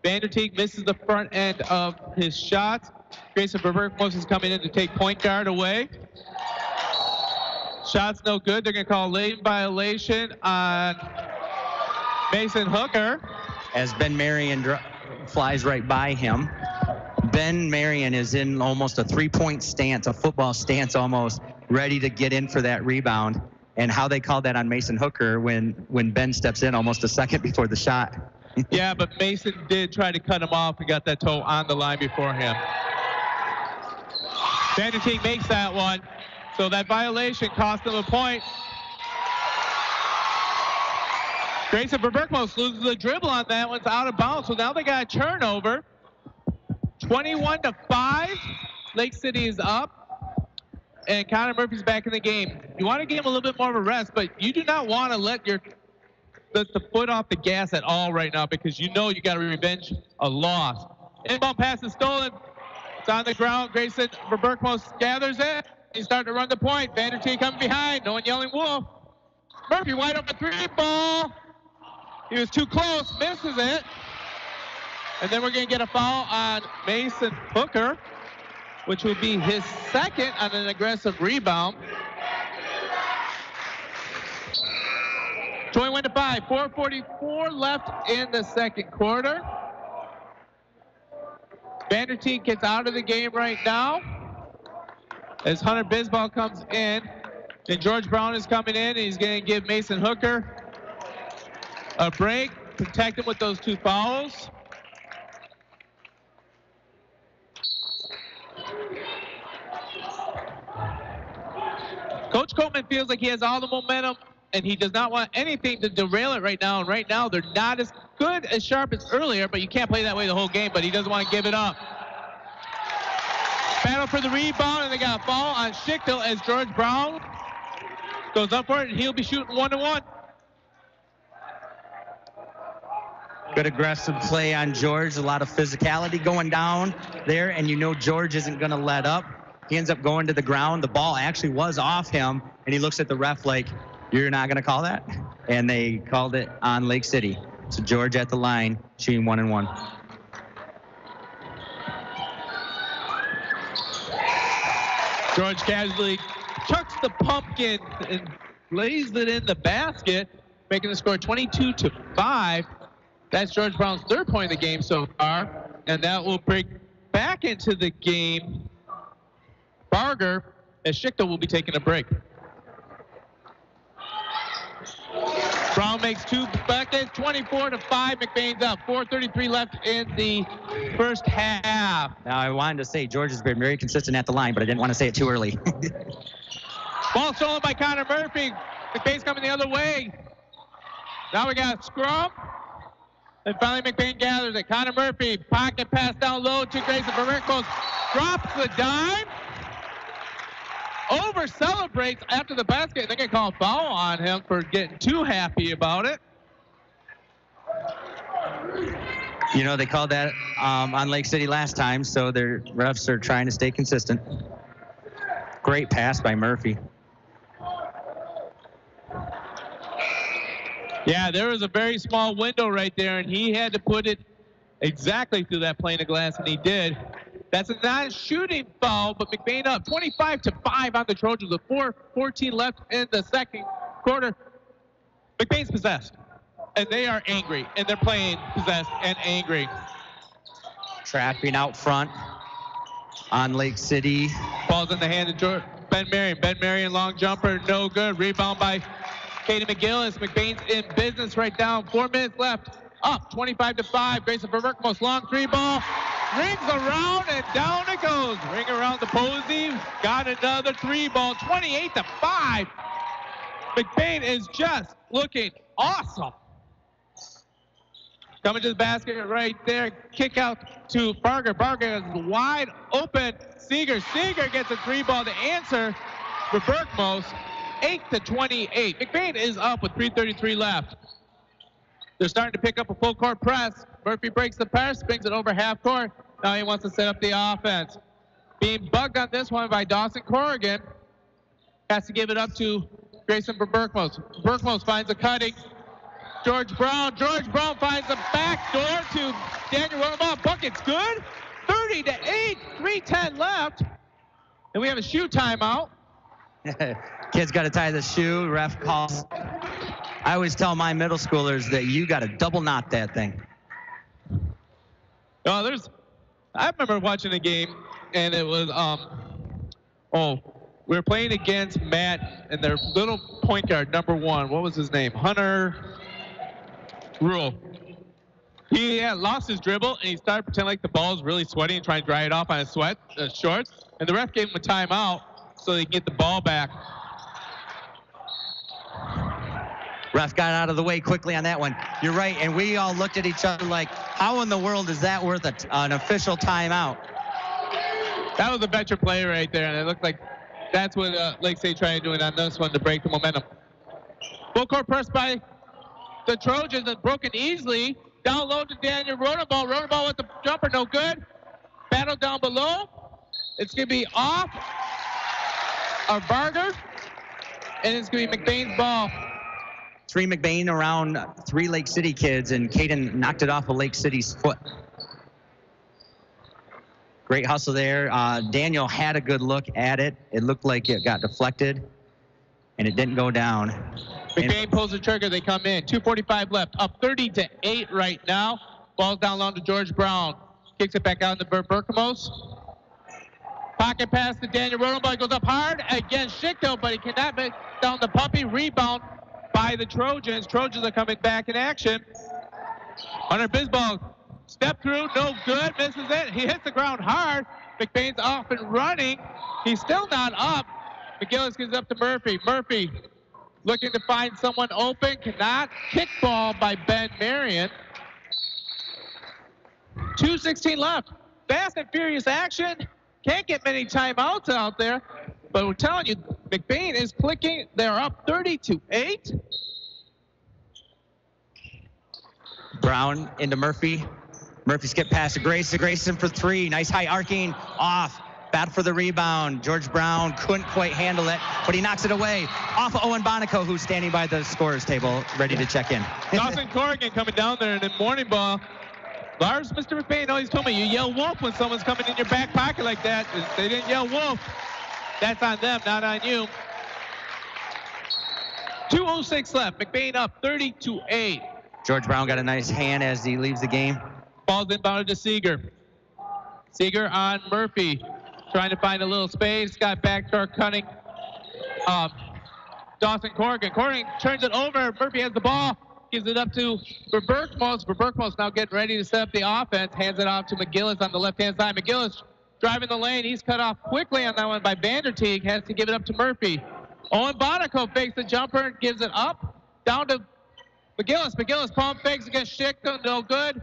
Vanderteek misses the front end of his shots. Grayson Verberkmos is coming in to take point guard away. Shots no good. They're going to call a lane violation on Mason Hooker. As Ben Marion flies right by him. Ben Marion is in almost a three-point stance, a football stance almost, ready to get in for that rebound. And how they called that on Mason Hooker when Ben steps in almost a second before the shot. Yeah, but Mason did try to cut him off and got that toe on the line before him. Vanderteek makes that one. So that violation cost him a point. Grayson Verberkmos loses the dribble on that one. It's out of bounds. So now they got a turnover. 21-5. Lake City is up. And Connor Murphy's back in the game. You want to give him a little bit more of a rest, but you do not want to let the foot off the gas at all right now, because you know you got to revenge a loss. Inbound pass is stolen. It's on the ground. Grayson Berkmos gathers it. He's starting to run the point. Vanderteen coming behind. No one yelling wolf. Murphy wide open three ball. He was too close. Misses it. And then we're going to get a foul on Mason Hooker, which will be his second on an aggressive rebound. 21-5, 4:44 left in the second quarter. Vanderteen gets out of the game right now as Hunter Bisbal comes in. And George Brown is coming in, and he's going to give Mason Hooker a break, protect him with those two fouls. Coach Coleman feels like he has all the momentum, and he does not want anything to derail it right now. And right now, they're not as good, as sharp as earlier, but you can't play that way the whole game, but he doesn't want to give it up. Battle for the rebound, and they got a foul on Schichtel as George Brown goes up for it, and he'll be shooting 1-1. Good aggressive play on George. A lot of physicality going down there, and you know George isn't going to let up. He ends up going to the ground. The ball actually was off him, and he looks at the ref like, "You're not going to call that?" And they called it on Lake City. So George at the line, shooting 1-1. George casually chucks the pumpkin and lays it in the basket, making the score 22-5. That's George Brown's third point of the game so far, and that will bring back into the game Barger, as Schichtel will be taking a break. Brown makes two buckets, 24-5. McBain's up. 4:33 left in the first half. Now, I wanted to say George has been very consistent at the line, but I didn't want to say it too early. Ball stolen by Connor Murphy. McBain's coming the other way. Now we got a scrum. And finally, McBain gathers it. Connor Murphy, pocket pass down low to Grayson Berkmos. Drops the dime. Over celebrates after the basket. They're going to call a foul on him for getting too happy about it. You know, they called that on Lake City last time, so their refs are trying to stay consistent. Great pass by Murphy. Yeah, there was a very small window right there, and he had to put it exactly through that plane of glass, and he did. That's a non-shooting foul, but McBain up 25-5 on the Trojans with 4:14 left in the second quarter. McBain's possessed, and they are angry, and they're playing possessed and angry. Trapping out front on Lake City. Ball's in the hand of Ben Marion. Ben Marion, long jumper, no good. Rebound by Katie McGillis. McBain's in business right down. 4 minutes left. Up 25-5. Grayson Berkmos, long three ball. Rings around and down it goes. Ring around the Posey. Got another three ball. 28-5. McBain is just looking awesome. Coming to the basket right there. Kick out to Barger. Barger is wide open. Seeger gets a three ball to answer for Berkmos. 8-28. McBain is up with 3:33 left. They're starting to pick up a full court press. Murphy breaks the press, brings it over half court. Now he wants to set up the offense. Being bugged on this one by Dawson Corrigan. Has to give it up to Grayson Berkmos. Berkmos finds a cutting. George Brown finds a back door to Daniel Willenbaugh. Bucket's good. 30-8, 3:10 left. And we have a shoe timeout. Kid's got to tie the shoe. Ref calls. I always tell my middle schoolers that you got to double knot that thing. I remember watching a game, and it was, we were playing against Matt and their little point guard, number 1. What was his name? Hunter Rule. He had lost his dribble, and he started pretending like the ball was really sweaty and trying to dry it off on his shorts. And the ref gave him a timeout so they can get the ball back. Ref got out of the way quickly on that one. You're right, and we all looked at each other like, how in the world is that worth an official timeout? That was a better play right there, and it looked like that's what Lake City tried doing on this one to break the momentum. Full court press by the Trojans and broken easily. Down low to Daniel Rodenball. Rodenball with the jumper, no good. Battle down below. It's going to be off of Barger, and it's going to be McBain's ball. 3 McBain around 3 Lake City kids, and Caden knocked it off of Lake City's foot. Great hustle there. Daniel had a good look at it. It looked like it got deflected, and it didn't go down. McBain pulls the trigger. They come in. 2:45 left. Up 30-8 right now. Ball's down long to George Brown. Kicks it back out to Bert Berkamos. Pocket pass to Daniel Rodenball. Goes up hard against Schickto, but he cannot make down the puppy. Rebound by the Trojans. Trojans are coming back in action. Hunter Bisbal. Step through, no good, misses it. He hits the ground hard. McBain's off and running. He's still not up. McGillis gives up to Murphy. Murphy looking to find someone open, cannot. Kickball by Ben Marion. 2:16 left. Fast and furious action. Can't get many timeouts out there. But we're telling you, McBain is clicking. They're up 30-8. Brown into Murphy. Murphy skipped past to Grayson. Grayson for 3. Nice high arcing off. Battle for the rebound. George Brown couldn't quite handle it, but he knocks it away. Off of Owen Bonico, who's standing by the scorer's table, ready to check in. Dawson Corrigan coming down there in the morning ball. Lars, Mr. McBain always told me you yell wolf when someone's coming in your back pocket like that. If they didn't yell wolf, that's on them, not on you. 2:06 left. McBain up 30-8. George Brown got a nice hand as he leaves the game. Ball's inbounded to Seeger. Seeger on Murphy. Trying to find a little space. Got backdoor cutting. Dawson Corrigan. Corrigan turns it over. Murphy has the ball. Gives it up to Berberkmos. Berberkmos now getting ready to set up the offense. Hands it off to McGillis on the left-hand side. McGillis driving the lane. He's cut off quickly on that one by Vanderteek. Has to give it up to Murphy. Owen Bonico fakes the jumper and gives it up. Down to McGillis. McGillis pump fakes against Schickto. No good.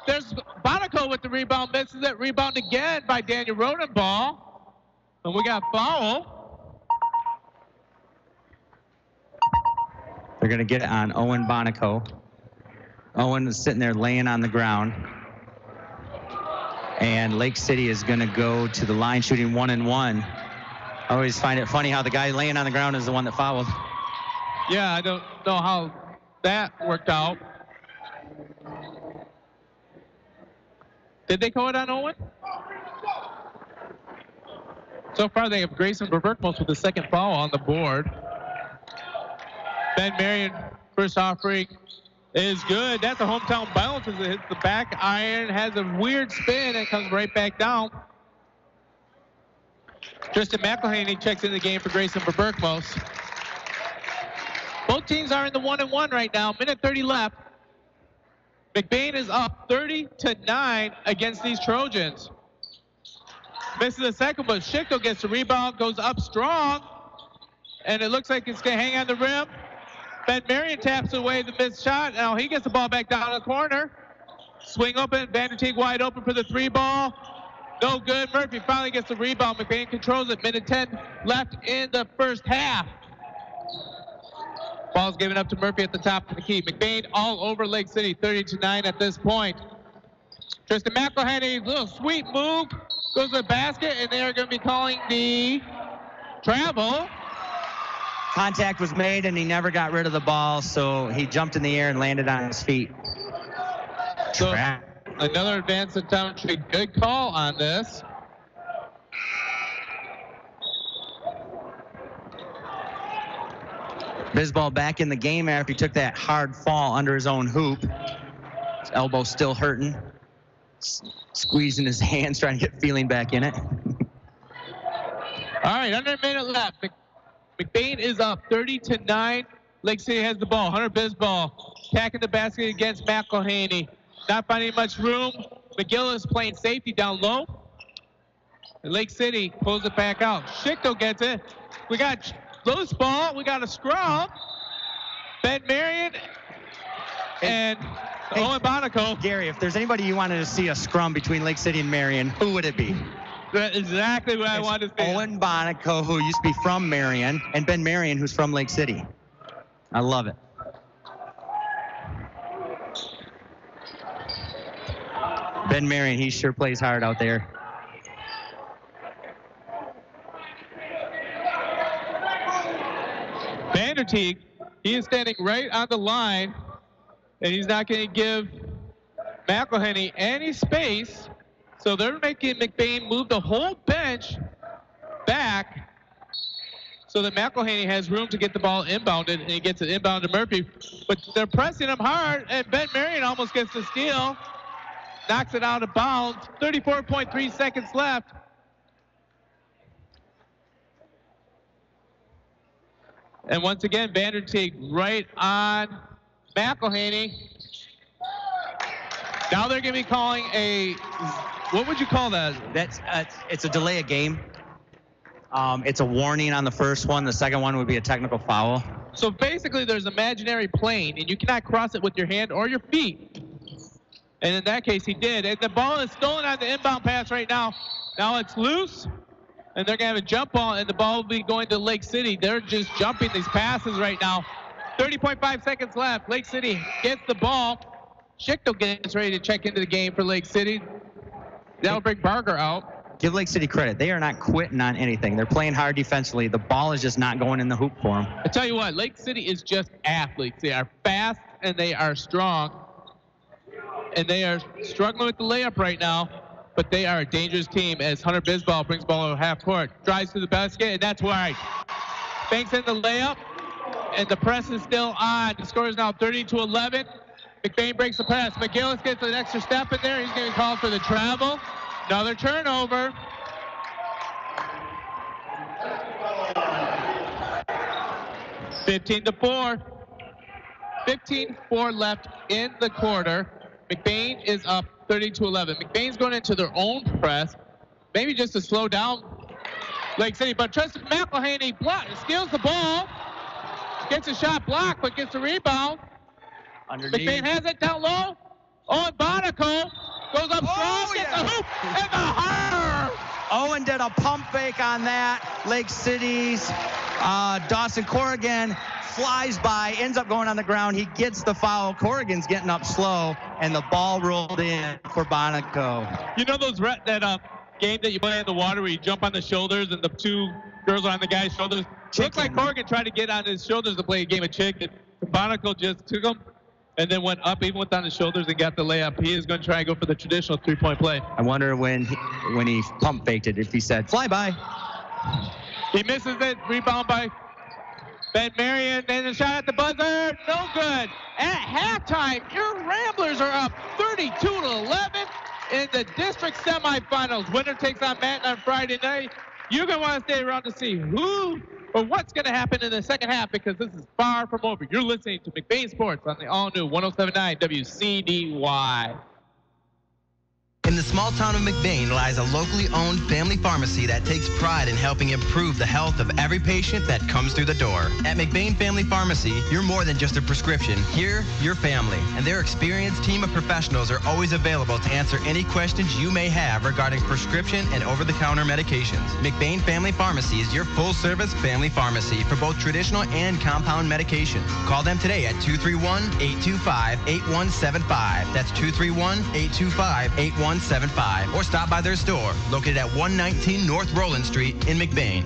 There's Bonico with the rebound. Misses it. Rebound again by Daniel Rodenball. And we got foul. They're going to get it on Owen Bonico. Owen is sitting there laying on the ground. And Lake City is going to go to the line shooting 1-and-1. I always find it funny how the guy laying on the ground is the one that fouled. Yeah, I don't know how that worked out. Did they call it on Owen? So far, they have Grayson Berberkmos with the second foul on the board. Ben Marion, first offering is good. That's a hometown bounce as it hits the back iron, has a weird spin, and comes right back down. Tristan McElhaney checks in the game for Grayson Berberkmos. Both teams are in the 1-and-1 right now. Minute 30 left. McBain is up 30-9 against these Trojans. Misses the second, but Schickto gets the rebound, goes up strong, and it looks like it's going to hang on the rim. Ben Marion taps away the missed shot. Now he gets the ball back down the corner. Swing open, Vanderteek wide open for the 3 ball. No good. Murphy finally gets the rebound. McBain controls it. Minute 10 left in the first half. Ball's given up to Murphy at the top of the key. McBain all over Lake City, 30-9 at this point. Tristan McElhaney, little sweet move, goes to the basket, and they are going to be calling the travel. Contact was made, and he never got rid of the ball, so he jumped in the air and landed on his feet. So another advance attempt. Good call on this. Bisbal back in the game after he took that hard fall under his own hoop. His elbow still hurting. Squeezing his hands, trying to get feeling back in it. All right, under a minute left. McBain is up 30-9. Lake City has the ball. Hunter Bisbal attacking the basket against McElhaney. Not finding much room. McGillis playing safety down low. And Lake City pulls it back out. Schickto gets it. We got loose ball. We got a scrum. Ben Marion and Owen Bonico. Gary, if there's anybody you wanted to see a scrum between Lake City and Marion, who would it be? That's exactly what I wanted to say. Owen Bonico, who used to be from Marion, and Ben Marion, who's from Lake City. I love it. Ben Marion, he sure plays hard out there. Vanderteek, he is standing right on the line, and he's not going to give McElhenney any space. So they're making McBain move the whole bench back so that McElhenney has room to get the ball inbounded, and he gets it inbound to Murphy. But they're pressing him hard, and Ben Marion almost gets the steal. Knocks it out of bounds. 34.3 seconds left. And once again, Vanderteek right on McElhenney. Now they're going to be calling a, what would you call that? It's a delay of game. It's a warning on the first one. The second one would be a technical foul. So basically there's an imaginary plane, and you cannot cross it with your hand or your feet. And in that case, he did. And the ball is stolen on the inbound pass right now. Now it's loose, and they're going to have a jump ball, and the ball will be going to Lake City. They're just jumping these passes right now. 30.5 seconds left. Lake City gets the ball. Schichtel gets ready to check into the game for Lake City. That'll bring Barger out. Give Lake City credit. They are not quitting on anything. They're playing hard defensively. The ball is just not going in the hoop for them. I tell you what, Lake City is just athletes. They are fast, and they are strong. And they are struggling with the layup right now, but they are a dangerous team as Hunter Bisbal brings the ball over half court, drives to the basket, and that's right. Banks in the layup, and the press is still on. The score is now 30-11. McBain breaks the press. McGillis gets an extra step in there. He's going to call for the travel. Another turnover. (15-4). 15-4 left in the quarter. McBain is up 30-11. McBain's going into their own press, maybe just to slow down Lake City. But Tristan McElhenney steals the ball, gets a shot blocked, but gets the rebound. Underneath. McBain has it down low. Owen Bonico goes up strong, gets the hoop, and the heart. Owen did a pump fake on that. Lake City's Dawson Corrigan flies by, ends up going on the ground. He gets the foul. Corrigan's getting up slow, and the ball rolled in for Bonico. You know that game that you play in the water where you jump on the shoulders and the two girls are on the guy's shoulders? Looks like Corrigan tried to get on his shoulders to play a game of chicken. Bonico just took him and then went up even with on his shoulders and got the layup. He is going to try and go for the traditional three-point play. I wonder when he pump faked it, if he said, fly by. He misses it. Rebound by Ben Marion, and a shot at the buzzer, no good. At halftime, your Ramblers are up 32-11 in the district semifinals. Winner takes on Manton on Friday night. You're going to want to stay around to see who or what's going to happen in the second half, because this is far from over. You're listening to McBain Sports on the all-new 107.9 WCDY. In the small town of McBain lies a locally owned family pharmacy that takes pride in helping improve the health of every patient that comes through the door. At McBain Family Pharmacy, you're more than just a prescription. Here, you're family, and their experienced team of professionals are always available to answer any questions you may have regarding prescription and over-the-counter medications. McBain Family Pharmacy is your full-service family pharmacy for both traditional and compound medications. Call them today at 231-825-8175. That's 231-825-8175. Or stop by their store, located at 119 North Roland Street in McBain.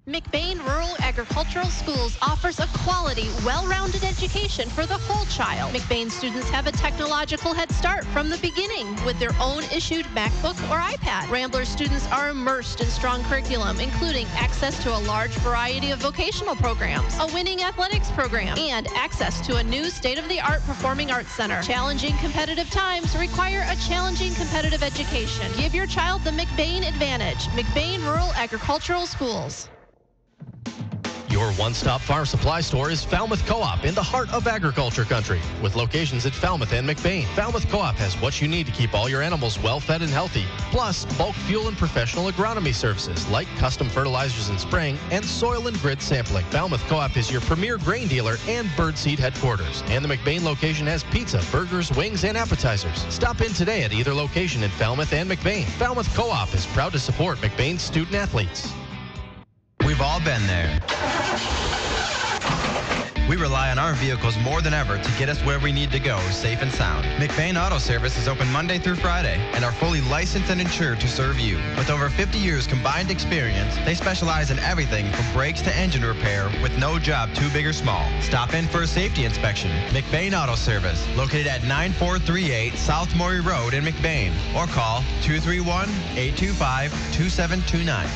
McBain Rural Agricultural Schools offers a quality, well-rounded education for the whole child. McBain students have a technological head start from the beginning with their own issued MacBook or iPad. Rambler students are immersed in strong curriculum, including access to a large variety of vocational programs, a winning athletics program, and access to a new state-of-the-art performing arts center. Challenging competitive times require a challenging competitive education. Give your child the McBain advantage. McBain Rural Agricultural Schools. Your one-stop farm supply store is Falmouth Co-op in the heart of agriculture country, with locations at Falmouth and McBain. Falmouth Co-op has what you need to keep all your animals well-fed and healthy, plus bulk fuel and professional agronomy services like custom fertilizers and spraying and soil and grid sampling. Falmouth Co-op is your premier grain dealer and birdseed headquarters, and the McBain location has pizza, burgers, wings, and appetizers. Stop in today at either location in Falmouth and McBain. Falmouth Co-op is proud to support McBain student athletes. We've all been there. We rely on our vehicles more than ever to get us where we need to go, safe and sound. McBain Auto Service is open Monday through Friday and are fully licensed and insured to serve you. With over 50 years combined experience, they specialize in everything from brakes to engine repair with no job too big or small. Stop in for a safety inspection. McBain Auto Service, located at 9438 South Maury Road in McBain, or call 231-825-2729.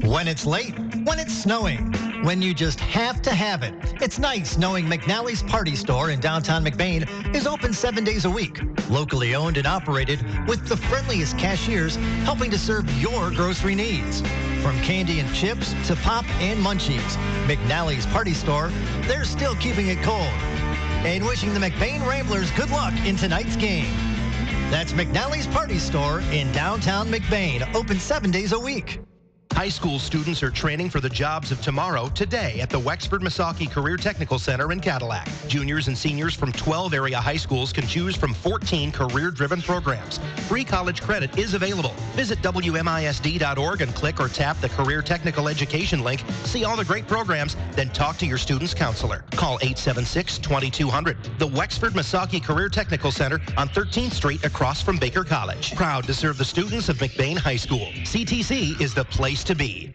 When it's late, when it's snowing, when you just have to have it. It's nice knowing McNally's Party Store in downtown McBain is open 7 days a week. Locally owned and operated with the friendliest cashiers helping to serve your grocery needs. From candy and chips to pop and munchies, McNally's Party Store, they're still keeping it cold. And wishing the McBain Ramblers good luck in tonight's game. That's McNally's Party Store in downtown McBain, open 7 days a week. High school students are training for the jobs of tomorrow today at the Wexford Misaki Career Technical Center in Cadillac. Juniors and seniors from 12 area high schools can choose from 14 career-driven programs. Free college credit is available. Visit WMISD.org and click or tap the Career Technical Education link. See all the great programs, then talk to your student's counselor. Call 876-2200. The Wexford Misaki Career Technical Center on 13th Street across from Baker College. Proud to serve the students of McBain High School. CTC is the place to be.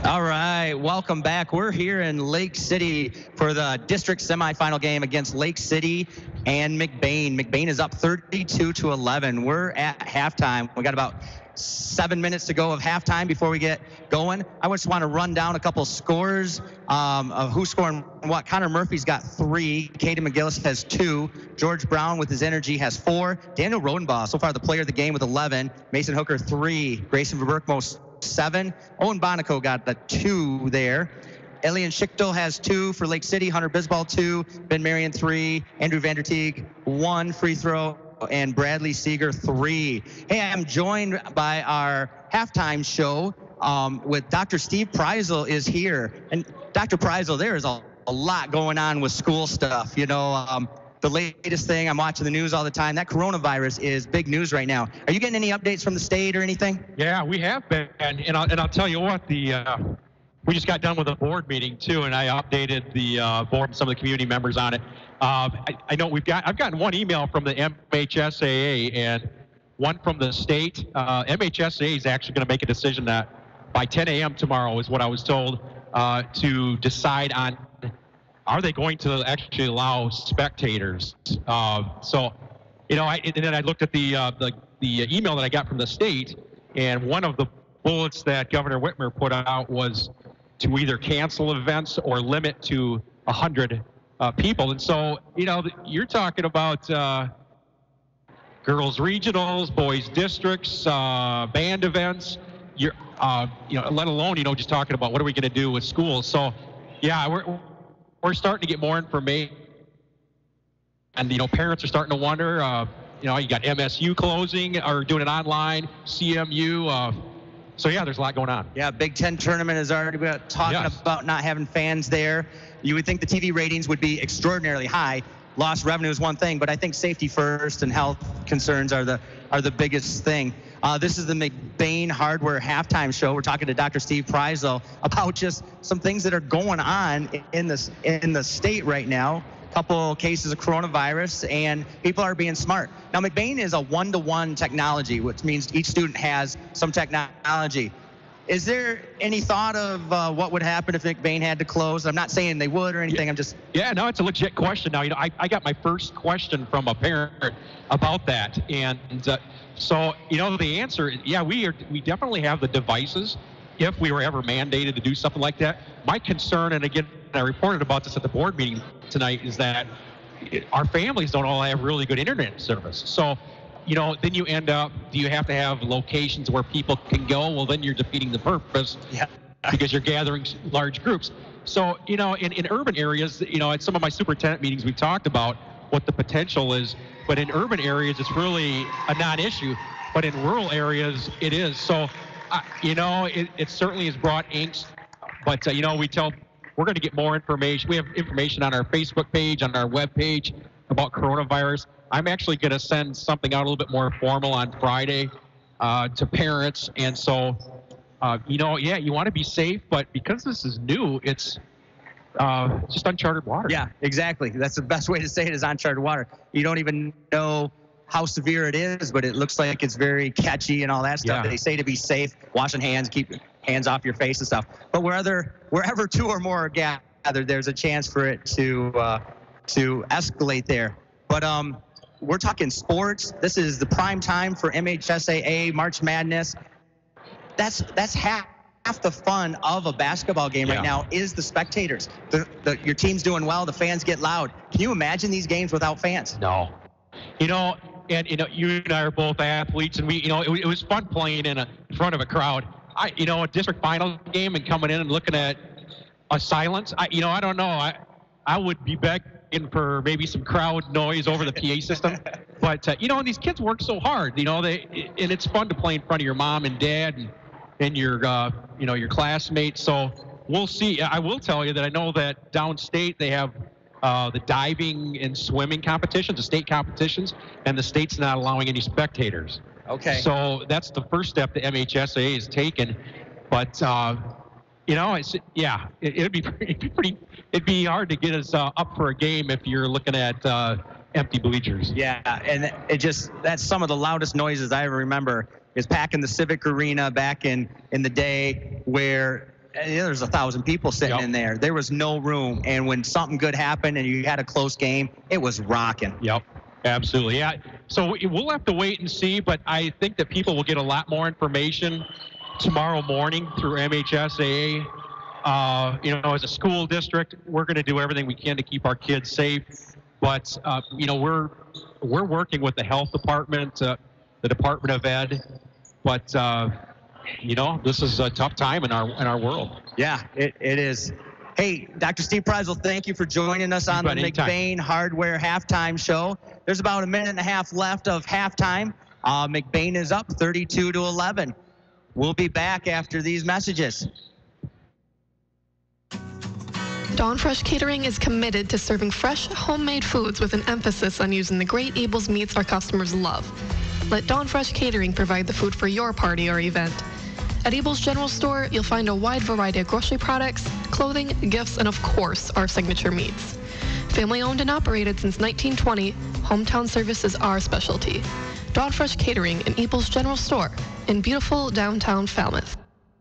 All right, welcome back. We're here in Lake City for the district semifinal game against Lake City and McBain. McBain is up 32-11. We're at halftime. We got about 7 minutes to go of halftime before we get going. I just want to run down a couple scores of who's scoring what. Connor Murphy's got 3. Caden McGillis has 2. George Brown with his energy has 4. Daniel Rodenbaugh, so far the player of the game with 11. Mason Hooker 3. Grayson Verberkmo 7. Owen Bonico got the 2 there. Elian Schichtel has 2 for Lake City. Hunter Bisbal 2. Ben Marion 3. Andrew Vanderteeg 1 free throw. And Bradley Seeger 3. Hey, I'm joined by our halftime show with Dr. Steve Preisel is here. And Dr. Preisel, there is a lot going on with school stuff. You know, the latest thing, I'm watching the news all the time. That coronavirus is big news right now. Are you getting any updates from the state or anything? Yeah, we have been. And I'll tell you what, we just got done with a board meeting too, and I updated the board and some of the community members on it. I know I've gotten one email from the MHSAA and one from the state. MHSAA is actually going to make a decision that by 10 a.m. tomorrow is what I was told to decide on. Are they going to actually allow spectators? So, you know, and then I looked at the email that I got from the state, and one of the bullets that Governor Whitmer put out was to either cancel events or limit to 100 people. And so, you know, you're talking about girls regionals, boys districts, band events. You know, let alone, you know, just talking about what are we going to do with schools. So, yeah, we're starting to get more information, and you know, parents are starting to wonder. You know, you got MSU closing or doing it online, CMU. So yeah, there's a lot going on. Yeah, Big Ten tournament is already talking about not having fans there. You would think the TV ratings would be extraordinarily high. Lost revenue is one thing, but I think safety first and health concerns are the biggest thing. This is the McBain Hardware halftime show. We're talking to Dr. Steve Preisel about just some things that are going on in the state right now. A couple cases of coronavirus, and people are being smart. Now, McBain is a one-to-one technology, which means each student has some technology. Is there any thought of what would happen if McBain had to close? I'm not saying they would or anything. I'm just... Yeah, no, it's a legit question. Now, you know, I got my first question from a parent about that. And so, you know, the answer, yeah, we definitely have the devices if we were ever mandated to do something like that. My concern, and again, I reported about this at the board meeting tonight, is that our families don't all have really good internet service. So, you know, then you end up, do you have to have locations where people can go? Well, then you're defeating the purpose. Yeah. because you're gathering large groups. So, in urban areas, at some of my superintendent meetings, we talked about what the potential is. But in urban areas, it's really a non-issue. But in rural areas, it is. So, it certainly has brought angst. But, we're going to get more information. We have information on our Facebook page, on our web page about coronavirus. I'm actually going to send something out a little bit more formal on Friday to parents. And so, you want to be safe, but because this is new, it's just uncharted water. Yeah, exactly. That's the best way to say it, is uncharted water. You don't even know how severe it is, but it looks like it's very catchy and all that stuff. Yeah. They say to be safe, washing hands, keep hands off your face and stuff. But wherever two or more are gathered, there's a chance for it to escalate there. But we're talking sports. This is the prime time for MHSAA March Madness. That's half the fun of a basketball game right now is the spectators. Your team's doing well, the fans get loud. Can you imagine these games without fans? No. And you and I are both athletes, and it was fun playing in front of a crowd. A district final game and coming in and looking at a silence. I don't know. I would be begging for maybe some crowd noise over the PA system. But these kids work so hard. And it's fun to play in front of your mom and dad and your your classmates. So we'll see. I will tell you that I know that downstate they have the diving and swimming competitions, the state competitions, and the state's not allowing any spectators. Okay. So that's the first step the MHSAA has taken, but it'd be hard to get us up for a game if you're looking at empty bleachers. Yeah, and that's some of the loudest noises I ever remember is packing the Civic Arena back in the day where there's 1,000 people sitting in there. There was no room, and when something good happened and you had a close game, it was rocking. Yep. Absolutely. Yeah. So we'll have to wait and see, but I think that people will get a lot more information tomorrow morning through MHSAA. As a school district, we're going to do everything we can to keep our kids safe. But, we're working with the health department, the Department of Ed. But, this is a tough time in our world. Yeah, it is. Hey, Dr. Steve Preisel, thank you for joining us on the McBain Hardware Halftime Show. There's about a minute and a half left of halftime. McBain is up 32-11. We'll be back after these messages. Dawn Fresh Catering is committed to serving fresh, homemade foods with an emphasis on using the great Abel's meats our customers love. Let Dawn Fresh Catering provide the food for your party or event. At Abel's General Store, you'll find a wide variety of grocery products, clothing, gifts, and of course, our signature meats. Family owned and operated since 1920, hometown service is our specialty. Dawn Fresh Catering in Abel's General Store in beautiful downtown Falmouth.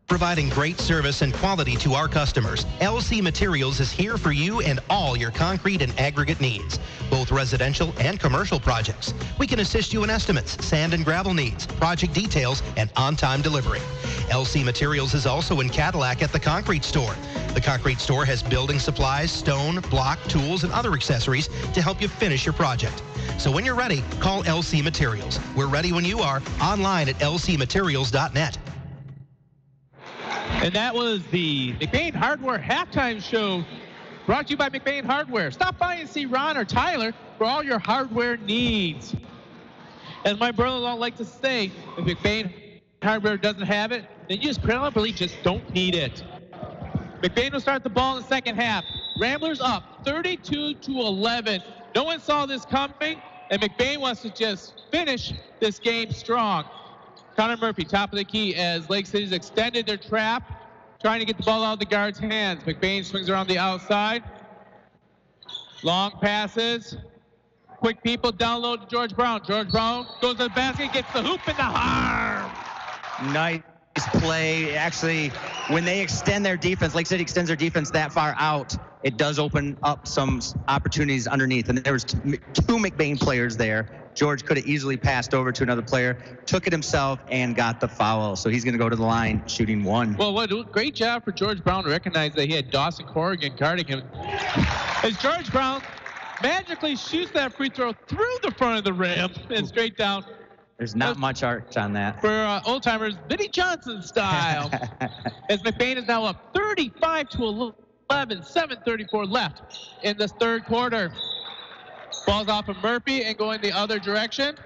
Providing great service and quality to our customers, LC Materials is here for you and all your concrete and aggregate needs, both residential and commercial projects. We can assist you in estimates, sand and gravel needs, project details, and on-time delivery. LC Materials is also in Cadillac at the Concrete Store. The Concrete Store has building supplies, stone, block, tools, and other accessories to help you finish your project. So when you're ready, call LC Materials. We're ready when you are, online at lcmaterials.net. And that was the McBain Hardware Halftime Show, brought to you by McBain Hardware. Stop by and see Ron or Tyler for all your hardware needs. As my brother-in-law likes to say, if McBain Hardware doesn't have it, then you just probably just don't need it. McBain will start the ball in the second half. Ramblers up 32-11. No one saw this coming, and McBain wants to just finish this game strong. Connor Murphy, top of the key as Lake City's extended their trap, trying to get the ball out of the guard's hands. McBain swings around the outside. Long passes. Quick people down low to George Brown. George Brown goes to the basket, gets the hoop in the arm. Nice play. Actually, when they extend their defense, Lake City extends their defense that far out, it does open up some opportunities underneath. And there was two McBain players there. George could have easily passed over to another player, took it himself, and got the foul. So he's going to go to the line shooting one. Well, what a great job for George Brown to recognize that he had Dawson Corrigan guarding him. As George Brown magically shoots that free throw through the front of the rim and straight down. There's not much arch on that. For old-timers, Vinnie Johnson style. As McBain is now up 35-11, 7:34 left in this third quarter. Ball's off of Murphy and going the other direction.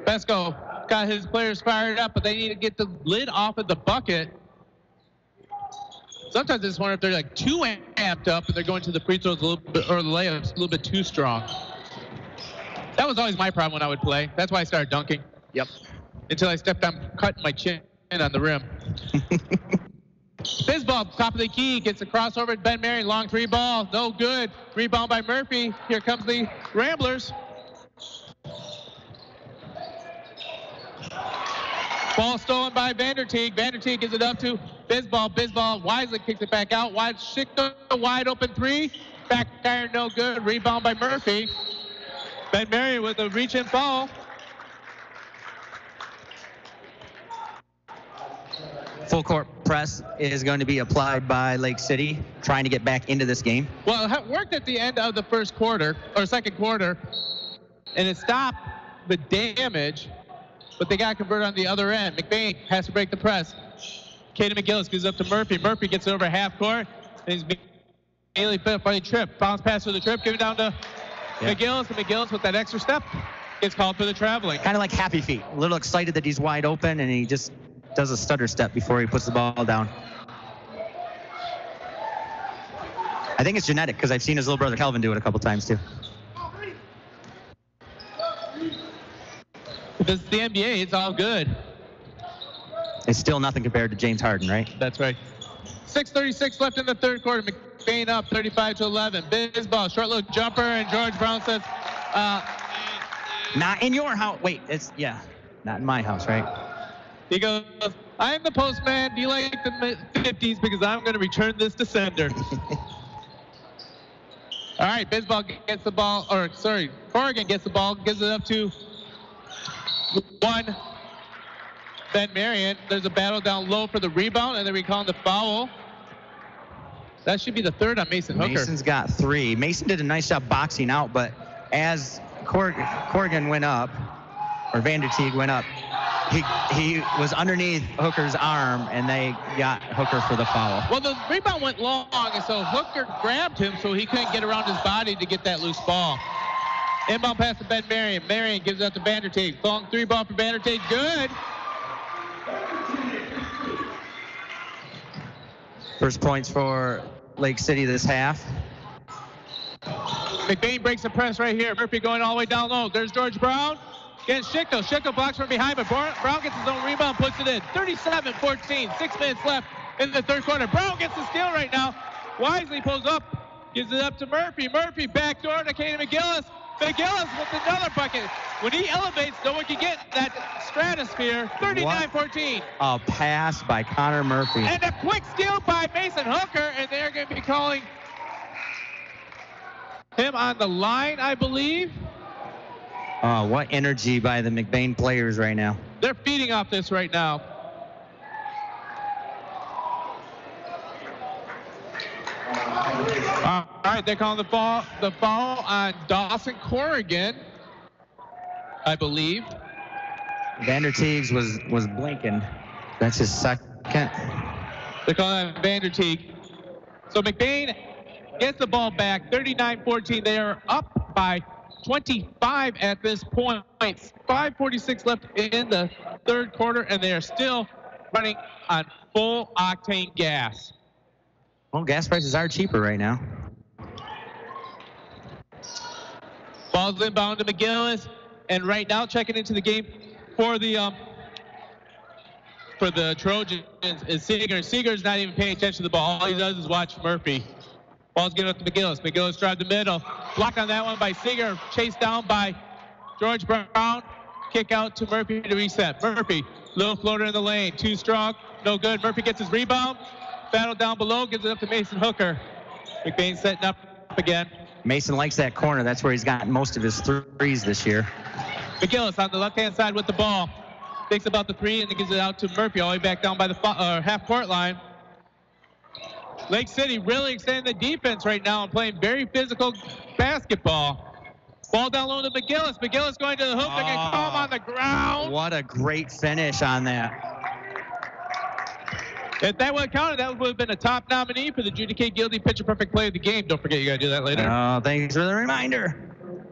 Besco got his players fired up, but they need to get the lid off of the bucket. Sometimes I just wonder if they're like too amped up and they're going to the free throws a little bit, or the layups a little bit too strong. That was always my problem when I would play. That's why I started dunking. Yep. Until I stepped on cutting my chin on the rim. Fizzball, top of the key, gets a crossover at Ben Marion. Long three ball, no good. Rebound by Murphy. Here comes the Ramblers. Ball stolen by Vanderteeg. Vanderteeg gives it up to Fizzball. Fizzball wisely kicks it back out. Wide Schickler, wide open three. Back iron, no good. Rebound by Murphy. Ben Marion with a reach and foul. Full court press is going to be applied by Lake City, trying to get back into this game. Well, it worked at the end of the first quarter, or second quarter, and it stopped the damage, but they got converted on the other end. McBain has to break the press. Caden McGillis gives up to Murphy. Murphy gets it over half court, and he's Bailey by the trip. Bounce pass to the trip, give it down to McGillis, and McGillis with that extra step gets called for the traveling. Kind of like Happy Feet, a little excited that he's wide open, and he just does a stutter step before he puts the ball down. I think it's genetic because I've seen his little brother Kelvin do it a couple times too. This is the NBA, it's all good. It's still nothing compared to James Harden, right? That's right. 6:36 left in the third quarter. McBain up 35-11. Bizzball, short little jumper, and George Brown says, not in your house. Wait, not in my house, right? He goes, I'm the postman. Do you like the 50s? Because I'm going to return this to sender. All right, Bizzball gets the ball, Corrigan gets the ball, gives it up to Ben Marion. There's a battle down low for the rebound, and they're recalling the foul. That should be the third on Mason Hooker. Mason's got 3. Mason did a nice job boxing out, but as Corrigan went up, or Vanderteeg went up, he was underneath Hooker's arm, and they got Hooker for the foul. Well, the rebound went long, and so Hooker grabbed him so he couldn't get around his body to get that loose ball. Inbound pass to Ben Marion. Marion gives it up to Vanderteeg. Long three ball for Vanderteeg. Good. First points for Lake City this half. McBain breaks the press right here. Murphy going all the way down low. There's George Brown. Against Schickle. Schickle blocks from behind, but Brown gets his own rebound, puts it in. 37-14. 6 minutes left in the third quarter. Brown gets the steal right now. Wisely pulls up. Gives it up to Murphy. Murphy backdoor to Caden McGillis. McGillis with another bucket. When he elevates, no one can get that stratosphere. 39-14. A pass by Connor Murphy. And a quick steal by Mason Hooker, and they're going to be calling him on the line, I believe. Oh, what energy by the McBain players right now. They're feeding off this right now. All right, they're calling the foul on Dawson Corrigan, I believe. Vanderteeg was blinking. That's his second. They're calling on Vanderteeg. So McBain gets the ball back, 39-14. They are up by 25 at this point. 5:46 left in the third quarter, and they are still running on full octane gas. Well, gas prices are cheaper right now. Ball's inbound to McGillis, and right now checking into the game for the Trojans is Seeger. Seeger's not even paying attention to the ball. All he does is watch Murphy. Ball's getting up to McGillis. McGillis drives the middle. Blocked on that one by Seeger. Chased down by George Brown. Kick out to Murphy to reset. Murphy, little floater in the lane. Too strong. No good. Murphy gets his rebound. Battle down below. Gives it up to Mason Hooker. McBain setting up again. Mason likes that corner. That's where he's gotten most of his threes this year. McGillis on the left-hand side with the ball. Thinks about the three and then gives it out to Murphy all the way back down by the half-court line. Lake City really extending the defense right now and playing very physical basketball. Ball down low to McGillis. McGillis going to the hoop. They're going to call him on the ground. What a great finish on that. If that would have counted, that would have been a top nominee for the Judy K. Gildy Pitcher Perfect Play of the Game. Don't forget, you got to do that later. Oh, thanks for the reminder.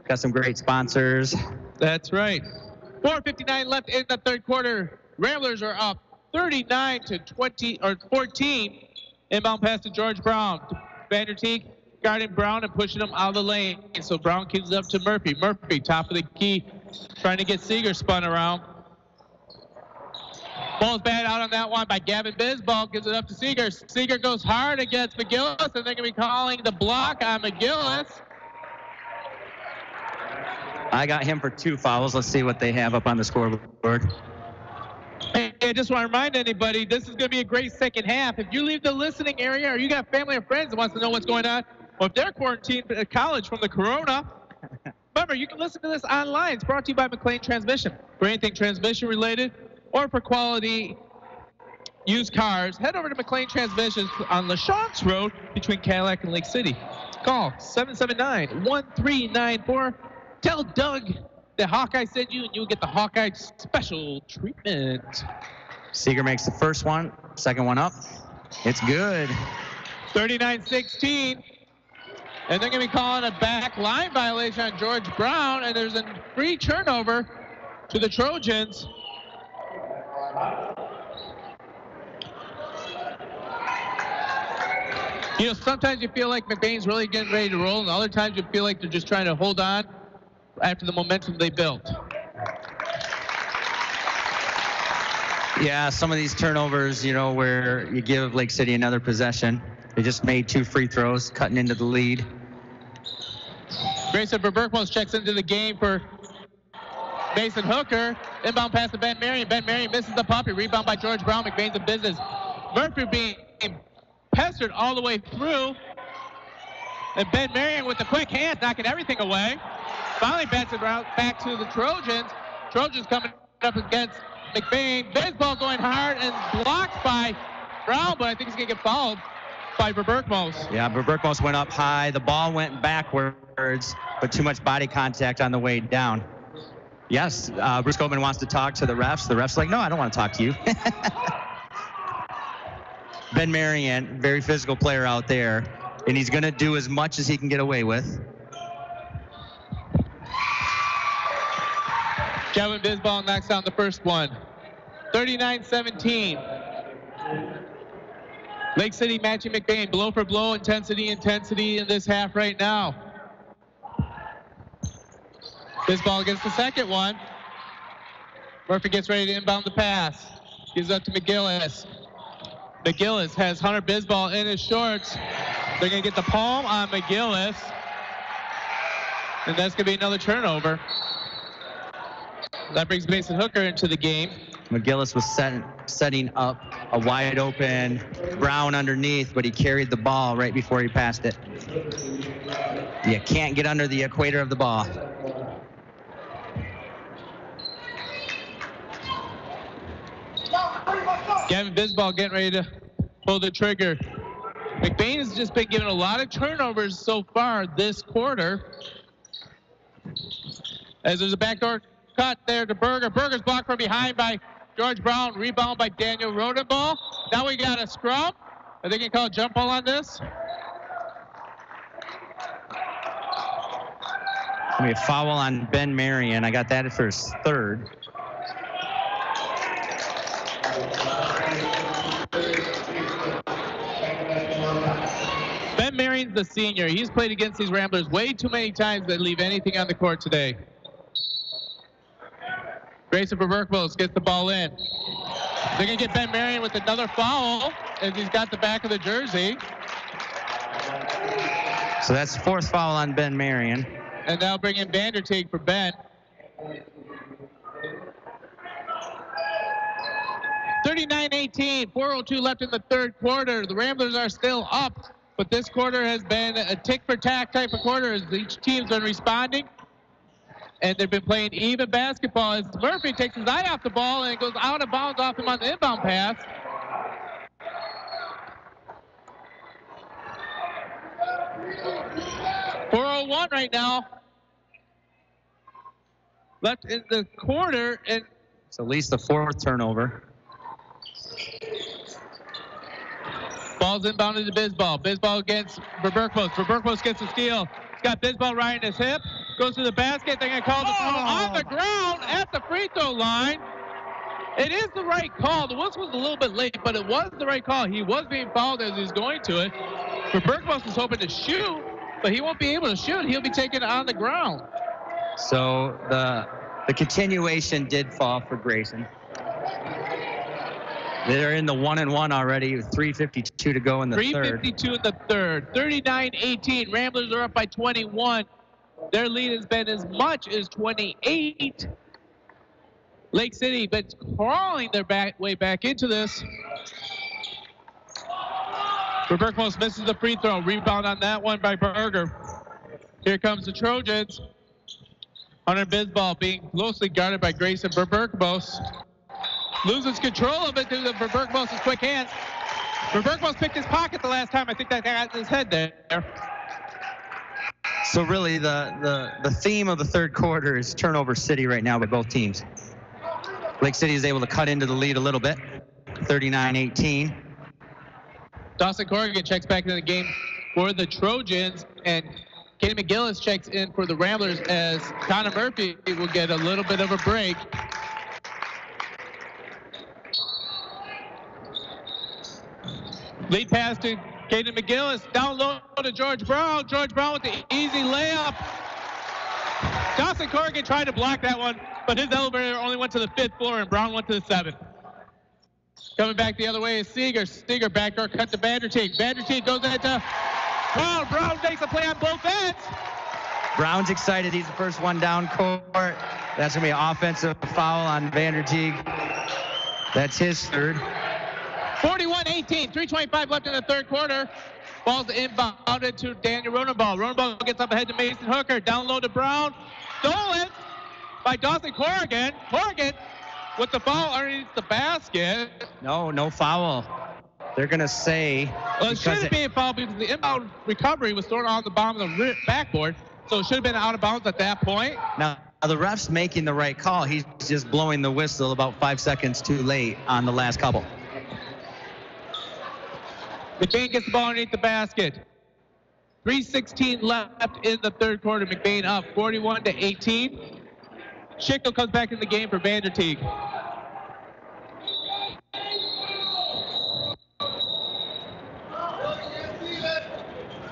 Got some great sponsors. That's right. 4:59 left in the third quarter. Ramblers are up 39-14. Inbound pass to George Brown. Vanderteek guarding Brown and pushing him out of the lane. So Brown gives it up to Murphy. Murphy, top of the key, trying to get Seeger spun around. Ball's batted out on that one by Gavin Bisbal. Gives it up to Seeger. Seeger goes hard against McGillis, and they're going to be calling the block on McGillis. I got him for 2 fouls. Let's see what they have up on the scoreboard. Hey, I just want to remind anybody, this is going to be a great second half. If you leave the listening area or you got family or friends that wants to know what's going on, or if they're quarantined at college from the corona, remember, you can listen to this online. It's brought to you by McLean Transmission. For anything transmission related or for quality used cars, head over to McLean Transmissions on LaChance Road between Cadillac and Lake City. Call 779-1394. Tell Doug that Hawkeye sent you, and you'll get the Hawkeye special treatment. Seeger makes the first one, second one up. It's good. 39-16. And they're going to be calling a back line violation on George Brown, and there's a free turnover to the Trojans. You know, sometimes you feel like McBain's really getting ready to roll, and other times you feel like they're just trying to hold on after the momentum they built. Yeah, some of these turnovers, you know, where you give Lake City another possession. They just made 2 free throws, cutting into the lead. Grayson Berberkmos checks into the game for Mason Hooker. Inbound pass to Ben Marion. Ben Marion misses the puppy. Rebound by George Brown. McBain's in business. Murphy being pestered all the way through. And Ben Marion with the quick hands, knocking everything away. Finally bats it back to the Trojans. Trojans coming up against McBain. Baseball going hard and blocked by Brown, but I think he's going to get fouled by Berberkmos. Yeah, Berberkmos went up high. The ball went backwards, but too much body contact on the way down. Yes, Bruce Coleman wants to talk to the refs. The ref's like, no, I don't want to talk to you. Ben Marion, very physical player out there, and he's going to do as much as he can get away with. Kevin Bisbal knocks down the first one. 39-17. Lake City matching McBain. Blow for blow, intensity in this half right now. Bisbal gets the second one. Murphy gets ready to inbound the pass. Gives up to McGillis. McGillis has Hunter Bisbal in his shorts. They're going to get the palm on McGillis. And that's going to be another turnover. That brings Mason Hooker into the game. McGillis was setting up a wide open Brown underneath, but he carried the ball right before he passed it. You can't get under the equator of the ball. Gavin Bisbal getting ready to pull the trigger. McBain has just been given a lot of turnovers so far this quarter. As there's a backdoor cut there to Berger. Berger's blocked from behind by George Brown. Rebound by Daniel Rodenball. Now we got a scrum. Are they going to call a jump ball on this? Gonna be a foul on Ben Marion. I got that for his third. Ben Marion's the senior. He's played against these Ramblers way too many times to leave anything on the court today. Grayson Berberkmos gets the ball in. They're going to get Ben Marion with another foul as he's got the back of the jersey. So that's fourth foul on Ben Marion. And now bring in Vanderteek for Ben. 39-18, 4:02 left in the third quarter. The Ramblers are still up, but this quarter has been a tick-for-tack type of quarter as each team's been responding. And they've been playing even basketball as Murphy takes his eye off the ball and it goes out of bounds off him on the inbound pass. .401 right now. left in the quarter, and it's at least the 4th turnover. Ball's inbounded to Bisbal. Bisbal against Verberkmos. Verberkmos gets the steal. He's got Bisbal right in his hip. Goes to the basket. They're going to call the foul on the ground at the free throw line. It is the right call. The whistle was a little bit late, but it was the right call. He was being fouled as he's going to it. Verberkmos is hoping to shoot, but he won't be able to shoot. He'll be taken on the ground. So the continuation did fall for Grayson. They're in the 1-and-1 already with 3:52 to go in the third. 3:52 in the third. 39-18. Ramblers are up by 21. Their lead has been as much as 28. Lake City, but crawling their way back into this. Verberkmos misses the free throw. Rebound on that one by Berger. Here comes the Trojans. Hunter Bisbal being closely guarded by Grayson Verberkmos. Loses control of it to the Verberkmos' quick hands. Verberkmos picked his pocket the last time. I think that got in his head there. So really the theme of the third quarter is turnover city right now by both teams. Lake City is able to cut into the lead a little bit, 39-18. Dawson Corrigan checks back into the game for the Trojans, and Katie McGillis checks in for the Ramblers as Connor Murphy will get a little bit of a break. Lead pass to Kaden McGillis. Down low to George Brown. George Brown with the easy layup. Dawson Corrigan tried to block that one, but his elevator only went to the 5th floor, and Brown went to the 7th. Coming back the other way is Seeger. Seeger backdoor cut to Vanderteek. Vanderteek goes into Brown. Brown makes a play on both ends. Brown's excited. He's the first one down court. That's going to be an offensive foul on Vanderteek. That's his third. 41-18, 3:25 left in the third quarter. Ball's inbounded to Daniel Ronenball. Ronenball gets up ahead to Mason Hooker. Down low to Brown. Stolen by Dawson Corrigan. Corrigan with the foul underneath the basket. No foul. They're going to say. Well, it shouldn't be a foul because the inbound recovery was thrown on the bottom of the backboard. So it should have been out of bounds at that point. Now, the ref's making the right call. He's just blowing the whistle about 5 seconds too late on the last couple. McBain gets the ball underneath the basket. 3:16 left in the third quarter. McBain up 41-18. Schichtel comes back in the game for Vanderteek.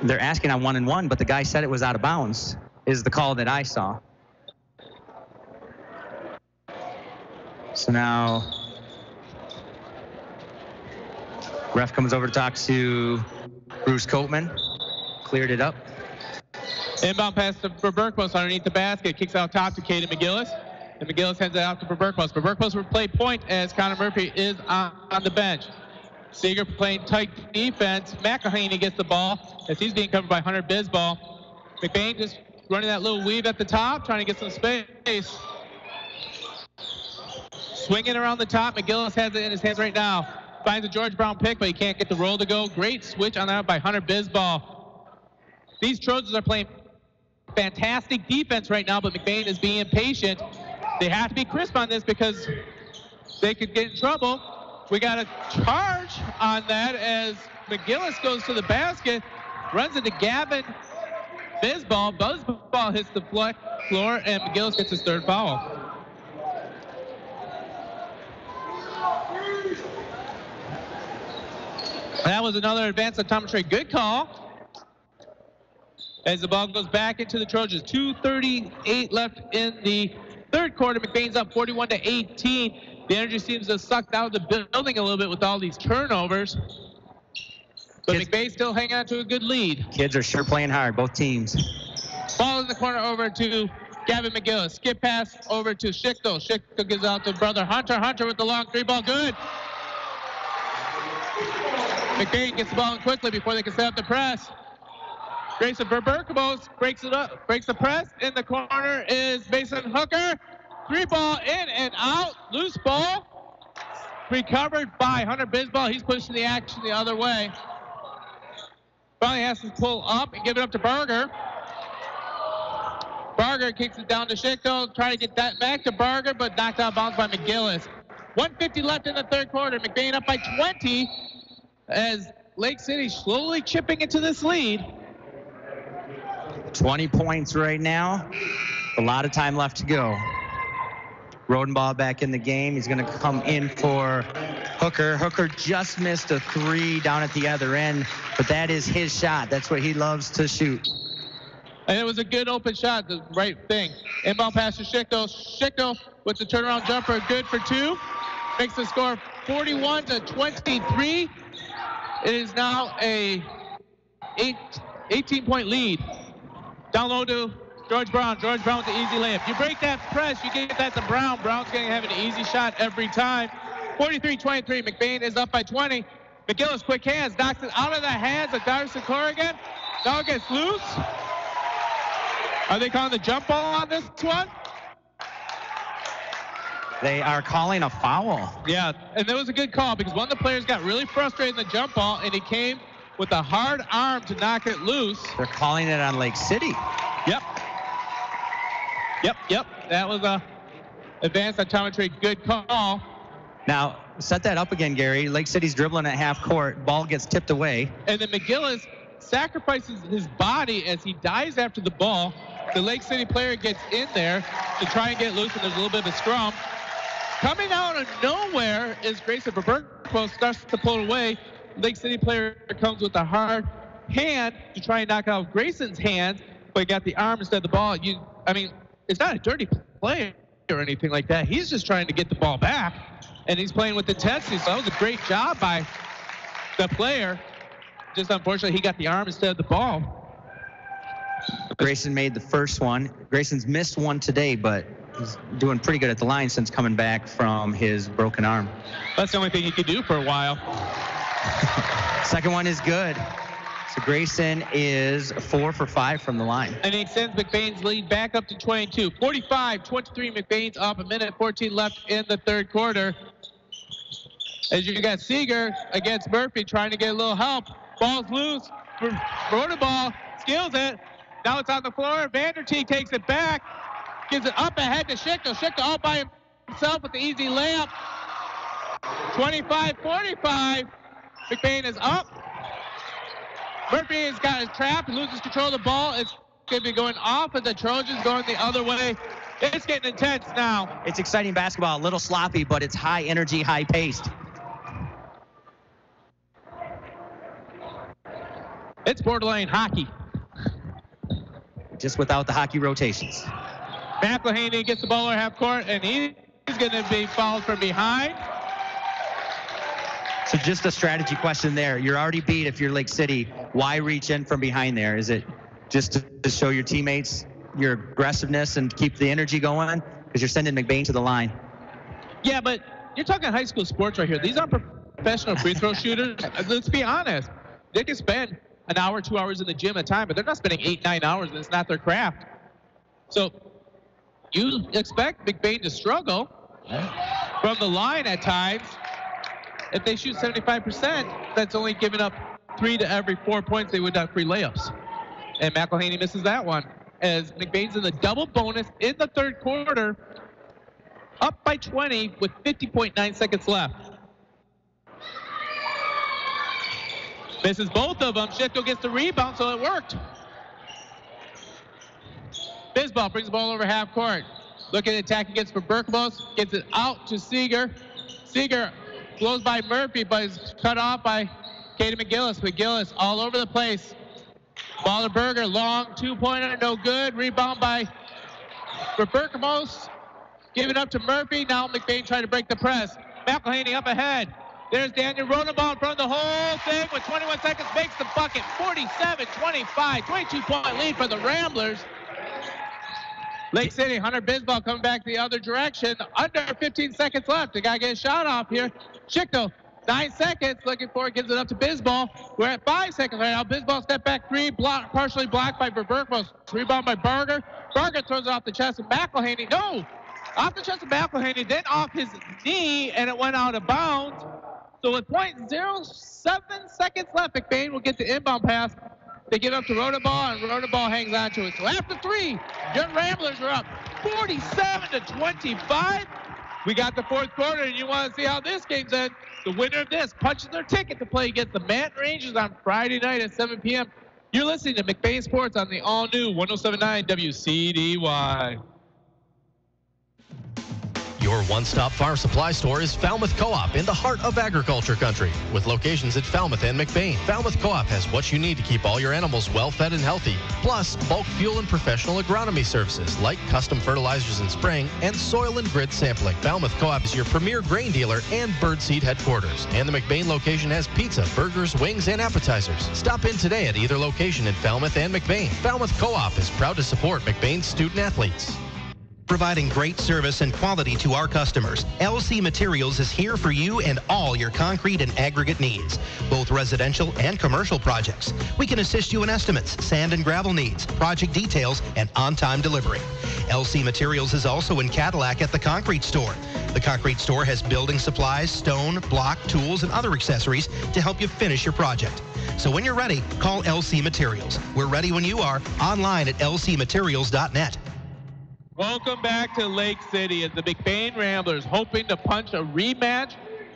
They're asking on 1-and-1, but the guy said it was out of bounds, is the call that I saw. So now ref comes over to talk to Bruce Coatman. Cleared it up. Inbound pass to Verberkmos underneath the basket. Kicks out top to Kaden McGillis. And McGillis hands it out to Verberkmos. Verberkmos will play point as Connor Murphy is on the bench. Seeger playing tight defense. McElhaney gets the ball as he's being covered by Hunter Bisbal. McBain just running that little weave at the top, trying to get some space. Swinging around the top. McGillis has it in his hands right now. Finds a George Brown pick, but he can't get the roll to go. Great switch on that by Hunter Bisbal. These Trojans are playing fantastic defense right now, but McBain is being impatient. They have to be crisp on this because they could get in trouble. We got a charge on that as McGillis goes to the basket, runs into Gavin Bisbal. Bisbal hits the floor, and McGillis gets his third foul. That was another advance optometry. Good call. As the ball goes back into the Trojans. 2:38 left in the third quarter. McBain's up 41-18. The energy seems to have sucked out of the building a little bit with all these turnovers. But McBain still hanging on to a good lead. Kids are sure playing hard, both teams. Ball in the corner over to Gavin McGillis. Skip pass over to Schichtel. Schichtel gives out to brother Hunter. Hunter with the long three ball. Good. McBain gets the ball in quickly before they can set up the press. Grayson Verberkmos breaks it up, breaks the press. In the corner is Mason Hooker. Three ball in and out. Loose ball. Recovered by Hunter Bisbal. He's pushing the action the other way. Finally has to pull up and give it up to Berger. Barger kicks it down to Schickle, trying to get that back to Barger, but knocked out of bounds by McGillis. 1:50 left in the third quarter. McBain up by 20 as Lake City slowly chipping into this lead. 20 points right now. A lot of time left to go. Rodenbaugh back in the game. He's going to come in for Hooker. Hooker just missed a 3 down at the other end, but that is his shot. That's what he loves to shoot. And it was a good open shot, the right thing. Inbound pass to Schickle. Schickle with the turnaround jumper, good for 2. Makes the score 41-23. It is now a 18-point lead. Down low to George Brown. George Brown with the easy layup. You break that press, you get that to Brown. Brown's going to have an easy shot every time. 43-23. McBain is up by 20. McGillis, quick hands, knocks it out of the hands of Darcy Corrigan. Now it gets loose. Are they calling the jump ball on this one? They are calling a foul. Yeah, and that was a good call because one of the players got really frustrated in the jump ball, and he came with a hard arm to knock it loose. They're calling it on Lake City. Yep. That was a advanced optometry good call. Now, set that up again, Gary. Lake City's dribbling at half court. Ball gets tipped away. And then McGillis sacrifices his body as he dives after the ball. The Lake City player gets in there to try and get loose, and there's a little bit of a scrum. Coming out of nowhere is Grayson Berberkmo, starts to pull away. Lake City player comes with a hard hand to try and knock out Grayson's hand, but got the arm instead of the ball. It's not a dirty play or anything like that. He's just trying to get the ball back, and he's playing with intensity. So that was a great job by the player. Just unfortunately, he got the arm instead of the ball. Grayson made the first one. Grayson's missed one today, but he's doing pretty good at the line since coming back from his broken arm. That's the only thing he could do for a while. Second one is good. So Grayson is 4 for 5 from the line. And he sends McBain's lead back up to 22. 45-23, McBain's up, 1:14 left in the third quarter. As you got Seeger against Murphy trying to get a little help. Ball's loose. Rodenbaugh steals it. Now it's on the floor. Vandertee takes it back. Gives it up ahead to Schickle. Schickle all by himself with the easy layup. 25-45. McBain is up. Murphy has got his trap and loses control of the ball. It's going to be going off, and the Trojans going the other way. It's getting intense now. It's exciting basketball. A little sloppy, but it's high energy, high paced. It's borderline hockey. Just without the hockey rotations. McElhaney gets the ball over half court, and he's going to be fouled from behind. So just a strategy question there. You're already beat if you're Lake City. Why reach in from behind there? Is it just to show your teammates your aggressiveness and keep the energy going? Because you're sending McBain to the line. Yeah, but you're talking high school sports right here. These aren't professional free throw shooters. Let's be honest. They can spend an hour, 2 hours in the gym at a time, but they're not spending 8, 9 hours, and it's not their craft. So you expect McBain to struggle from the line at times. If they shoot 75%, that's only giving up 3 to every 4 points they would have 3 layups. And McElhaney misses that one as McBain's in the double bonus in the third quarter, up by 20 with 50.9 seconds left. Misses both of them. Schickle gets the rebound, so it worked. Bisbal brings the ball over half court. Looking at attack against for Berkmos. Gets it out to Seeger. Seeger blows by Murphy, but is cut off by Katie McGillis. McGillis all over the place. Ball to Berger, long 2-pointer, no good. Rebound by Berkmos. Give it up to Murphy. Now McBain trying to break the press. McElhaney up ahead. There's Daniel Rodenbaugh in front of the whole thing with 21 seconds. Makes the bucket. 47-25. 22-point lead for the Ramblers. Lake City, Hunter Bisbal coming back the other direction. Under 15 seconds left. The guy gets a shot off here. Schickle, 9 seconds. Looking for it. Gives it up to Bisbal. We're at 5 seconds right now. Bisbal step back 3. Partially blocked by Berkmos. Rebound by Barger. Barger throws it off the chest of McElhaney. No! Off the chest of McElhaney. Then off his knee. And it went out of bounds. So with .07 seconds left, McBain will get the inbound pass. They give up to Rodenball, and Rodenball hangs on to it. So after 3, your Ramblers are up 47-25. We got the 4th quarter, and you want to see how this game's end. The winner of this punches their ticket to play against the Manton Rangers on Friday night at 7 p.m. You're listening to McBain Sports on the all-new 107.9 WCDY. Your one-stop farm supply store is Falmouth Co-op in the heart of agriculture country. With locations at Falmouth and McBain, Falmouth Co-op has what you need to keep all your animals well-fed and healthy. Plus, bulk fuel and professional agronomy services like custom fertilizers and spraying and soil and grid sampling. Falmouth Co-op is your premier grain dealer and birdseed headquarters. And the McBain location has pizza, burgers, wings, and appetizers. Stop in today at either location in Falmouth and McBain. Falmouth Co-op is proud to support McBain's student athletes. Providing great service and quality to our customers, LC Materials is here for you and all your concrete and aggregate needs, both residential and commercial projects. We can assist you in estimates, sand and gravel needs, project details, and on-time delivery. LC Materials is also in Cadillac at the Concrete Store. The Concrete Store has building supplies, stone, block, tools, and other accessories to help you finish your project. So when you're ready, call LC Materials. We're ready when you are, online at lcmaterials.net. Welcome back to Lake City as the McBain Ramblers hoping to punch a rematch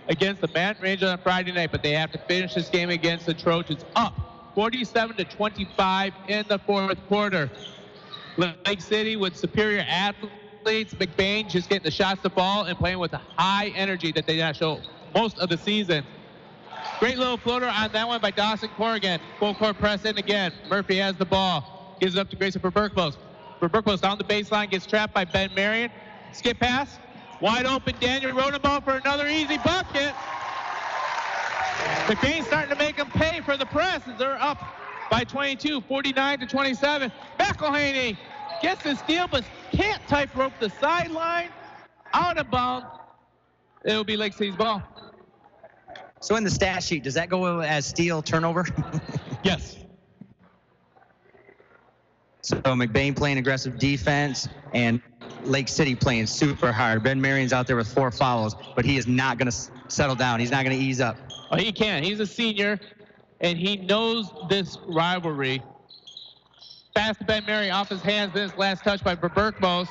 against the Manton Rangers on Friday night, but they have to finish this game against the Trojans up 47-25 in the 4th quarter. Lake City with superior athletes, McBain just getting the shots to fall and playing with a high energy that they did not show most of the season. Great little floater on that one by Dawson Corrigan. Full court press in again. Murphy has the ball. Gives it up to Grayson for Berkmos. Berkmos down the baseline, gets trapped by Ben Marion. Skip pass. Wide open, Daniel Rodenball for another easy bucket. McBain's starting to make them pay for the press as they're up by 22, 49-27. McElhaney gets the steal, but can't tightrope the sideline. Out of bounds. It'll be Lake City's ball. So in the stat sheet, does that go as steal turnover? Yes. So McBain playing aggressive defense and Lake City playing super hard. Ben Marion's out there with 4 fouls, but he is not going to settle down. He's not going to ease up. Oh, he can't. He's a senior, and he knows this rivalry. Pass to Ben Marion off his hands. Then his last touch by Berkmos.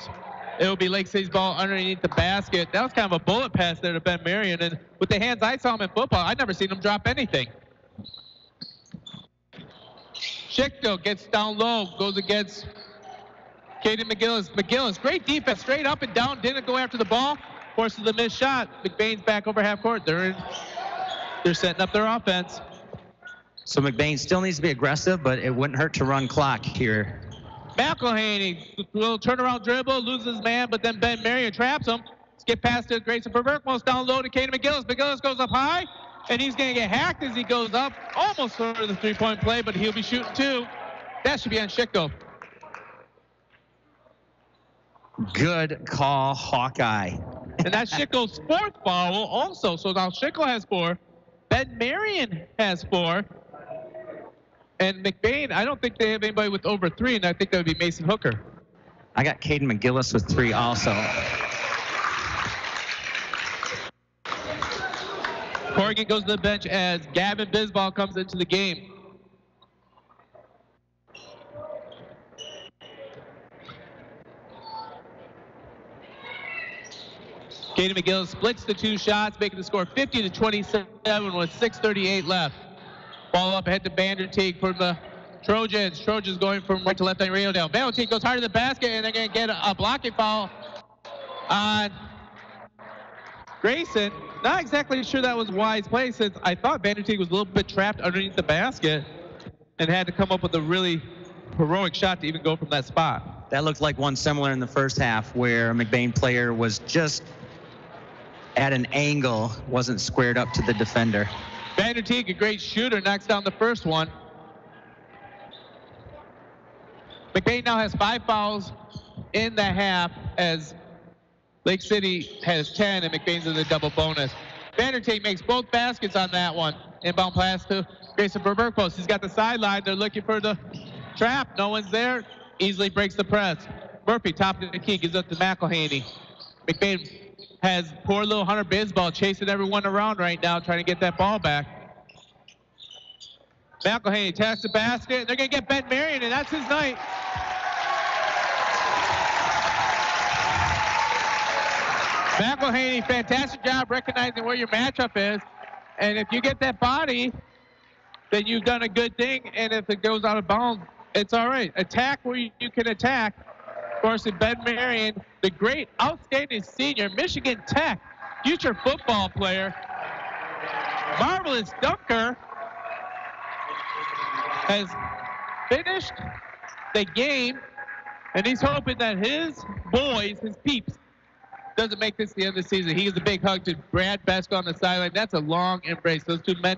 It'll be Lake City's ball underneath the basket. That was kind of a bullet pass there to Ben Marion. And with the hands I saw him in football, I've never seen him drop anything. Schickdale gets down low, goes against Caden McGillis. McGillis, great defense, straight up and down, didn't go after the ball, forces the missed shot. McBain's back over half court. They're setting up their offense. So McBain still needs to be aggressive, but it wouldn't hurt to run clock here. McElhaney will turnaround dribble, loses man, but then Ben Marion traps him. Skip past to Grayson for Berkmos, down low to Caden McGillis. McGillis goes up high. And he's going to get hacked as he goes up, almost for the 3-point play, but he'll be shooting 2. That should be on Schickdale. Good call, Hawkeye. And that's Schickdale's 4th foul also. So now Schickdale has 4. Ben Marion has 4. And McBain, I don't think they have anybody with over 3, and I think that would be Mason Hooker. I got Caden McGillis with 3 also. Corrigan goes to the bench as Gavin Bisbal comes into the game. Caden McGillis splits the 2 shots, making the score 50-27 with 6:38 left. Ball up ahead to Vanderteek for the Trojans. Trojans going from right to left on Raildale. Vanderteek goes hard to the basket, and they're going to get a blocking foul on Grayson. Not exactly sure that was a wise play, since I thought Vanderteek was a little bit trapped underneath the basket and had to come up with a really heroic shot to even go from that spot. That looked like one similar in the first half where a McBain player was just at an angle, wasn't squared up to the defender. Vanderteek, a great shooter, knocks down the first one. McBain now has 5 fouls in the half as Lake City has 10, and McBain's in the double bonus. Vanderteek makes both baskets on that one. Inbound pass to Grayson for Berkmos. He's got the sideline. They're looking for the trap. No one's there. Easily breaks the press. Murphy, top of the key, gives up to McElhaney. McBain has poor little Hunter Bisbal chasing everyone around right now, trying to get that ball back. McElhaney attacks the basket. They're going to get Ben Marion, and that's his night. McElhaney, fantastic job recognizing where your matchup is. And if you get that body, then you've done a good thing. And if it goes out of bounds, it's all right. Attack where you can attack. Of course, Ben Marion, the great, outstanding senior, Michigan Tech, future football player, marvelous dunker, has finished the game, and he's hoping that his boys, his peeps, doesn't make this the end of the season. He gives a big hug to Brad Besko on the sideline. That's a long embrace. Those two men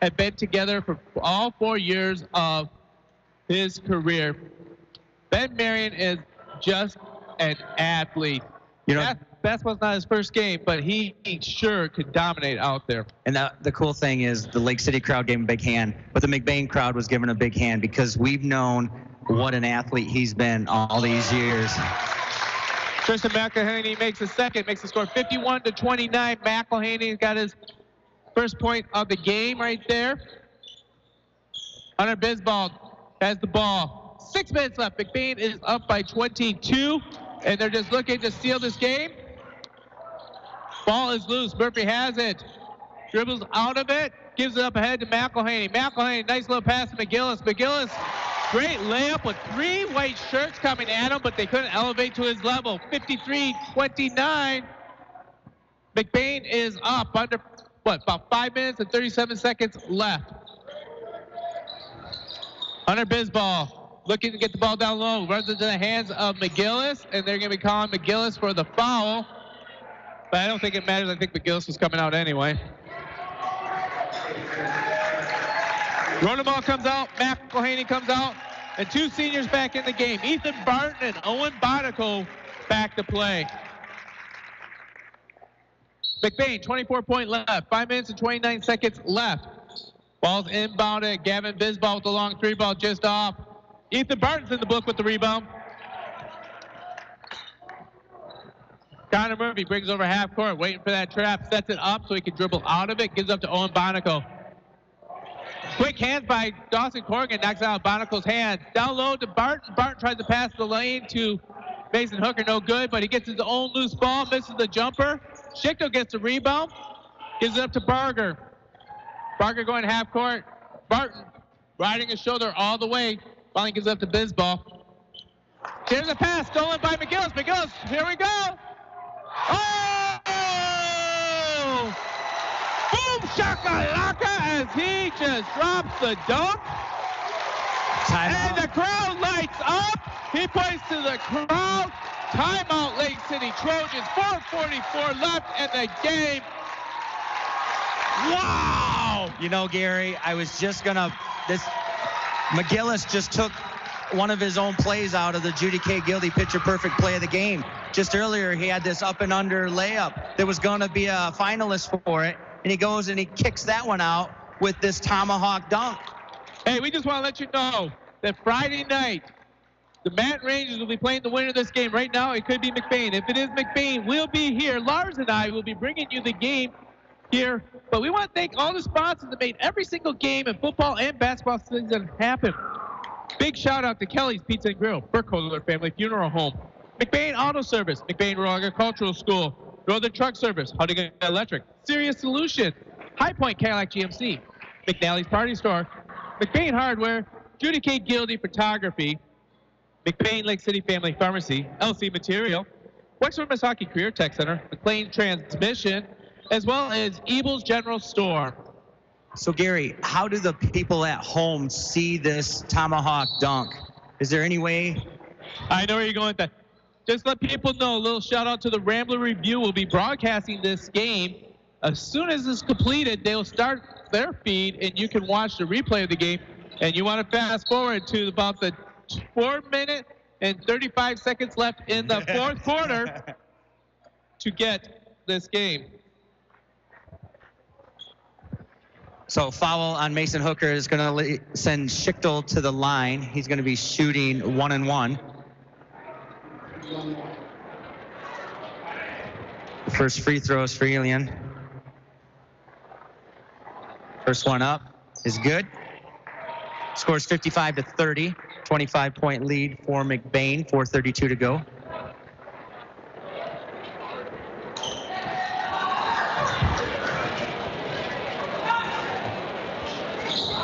have been together for all 4 years of his career. Ben Marion is just an athlete. You know, basketball's not his first game, but he sure could dominate out there. And the cool thing is the Lake City crowd gave him a big hand, but the McBain crowd was given a big hand because we've known what an athlete he's been all these years. Tristan McElhaney makes a second, makes the score 51-29. McElhaney's got his first point of the game right there. Hunter Bisbal has the ball. 6 minutes left. McBain is up by 22, and they're just looking to seal this game. Ball is loose. Murphy has it. Dribbles out of it. Gives it up ahead to McElhaney. McElhaney, nice little pass to McGillis. McGillis, great layup with 3 white shirts coming at him, but they couldn't elevate to his level. 53-29. McBain is up under, about 5 minutes and 37 seconds left. Hunter Bisbal looking to get the ball down low. Runs into the hands of McGillis, and they're going to be calling McGillis for the foul. But I don't think it matters. I think McGillis was coming out anyway. Rodemall comes out, McElhaney comes out, and 2 seniors back in the game. Ethan Barton and Owen Bonico back to play. McBain, 24-point left, 5 minutes and 29 seconds left. Ball's inbounded. Gavin Bisbal with the long 3-ball just off. Ethan Barton's in the book with the rebound. Connor Murphy brings over half court, waiting for that trap, sets it up so he can dribble out of it, gives up to Owen Bonico. Quick hands by Dawson Corrigan, knocks out Bonico's hands. Down low to Barton. Barton tries to pass the lane to Mason Hooker, no good, but he gets his own loose ball, misses the jumper. Schichtel gets the rebound, gives it up to Barger. Barger going half court. Barton riding his shoulder all the way. Finally gives it up to Bisbal. Here's a pass stolen by McGillis. McGillis, here we go. Oh! Boom shakalaka as he just drops the dunk. And the crowd lights up. He points to the crowd. Timeout, Lake City Trojans. 4:44 left in the game. Wow! You know, Gary, I was just gonna, McGillis just took one of his own plays out of the Judy K. Gildy picture perfect play of the game. Just earlier, he had this up and under layup. There was gonna be a finalist for it, and he goes and he kicks that one out with this tomahawk dunk. Hey, we just want to let you know that Friday night, the Manton Rangers will be playing the winner of this game. Right now, it could be McBain. If it is McBain, we'll be here. Lars and I will be bringing you the game here. But we want to thank all the sponsors that made every single game in football and basketball season happen. Big shout out to Kelly's Pizza and Grill, Burkholder Family Funeral Home, McBain Auto Service, McBain Rural Agricultural School, Northern Truck Service, Huntington Electric, Sirius Solutions, High Point Cadillac GMC, McNally's Party Store, McBain Hardware, Judy K. Gildy Photography, McBain Lake City Family Pharmacy, LC Material, Wexford Misaki Career Tech Center, McLean Transmission, as well as Ebel's General Store. So, Gary, how do the people at home see this tomahawk dunk? Is there any way? I know where you're going with that. Just let people know, a little shout out to the Rambler Review. We'll be broadcasting this game. As soon as it's completed, they'll start their feed, and you can watch the replay of the game. And you want to fast forward to about the 4 minute and 35 seconds left in the fourth quarter to get this game. So foul on Mason Hooker is going to send Schichtel to the line. He's going to be shooting 1-and-1. First free throw is for Elian. First one up is good. Scores 55-30. 25-point lead for McBain. 4:32 to go.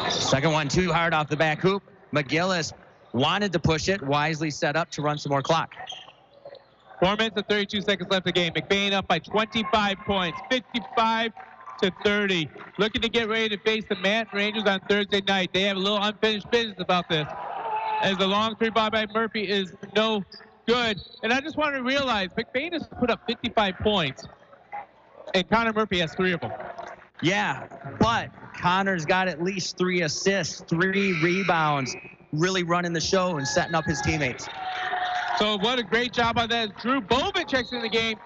Second one too hard off the back hoop. McGillis wanted to push it. Wisely set up to run some more clock. 4 minutes and 32 seconds left of the game. McBain up by 25 points, 55-30. Looking to get ready to face the Manton Rangers on Thursday night. They have a little unfinished business about this, as the long three ball by Murphy is no good. And I just want to realize McBain has put up 55 points, and Connor Murphy has 3 of them. Yeah, but Connor's got at least 3 assists, 3 rebounds, really running the show and setting up his teammates. So what a great job on that. Drew Bowman checks in the game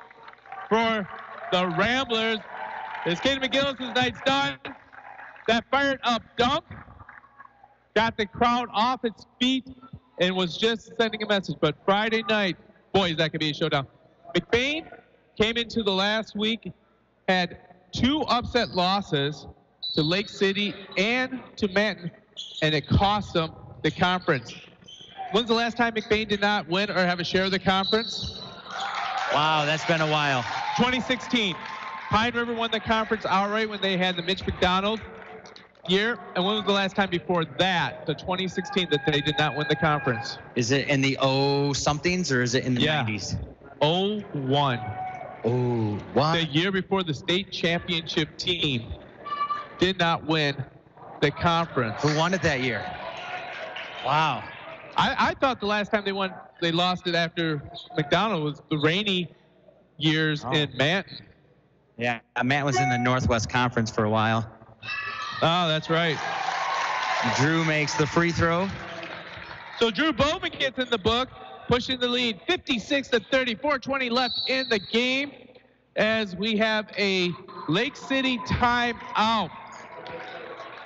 for the Ramblers. As Caden McGillis' night's done, that fired up dunk got the crowd off its feet and was just sending a message. But Friday night, boys, that could be a showdown. McBain came into the last week, had 2 upset losses to Lake City and to Manton, and it cost them the conference. When's the last time McBain did not win or have a share of the conference? Wow, that's been a while. 2016. Pine River won the conference outright when they had the Mitch McDonald year. And when was the last time before that, the 2016, that they did not win the conference? Is it in the somethings or is it in the 90s? 01. Oh, what? The year before the state championship team did not win the conference. Who won it that year? Wow. I thought the last time they lost it after McDonald was the rainy years in Manton. Yeah, Matt was in the Northwest Conference for a while. Oh, that's right. Drew makes the free throw. So Drew Bowman gets in the book, pushing the lead 56-30, 4:20 left in the game as we have a Lake City timeout.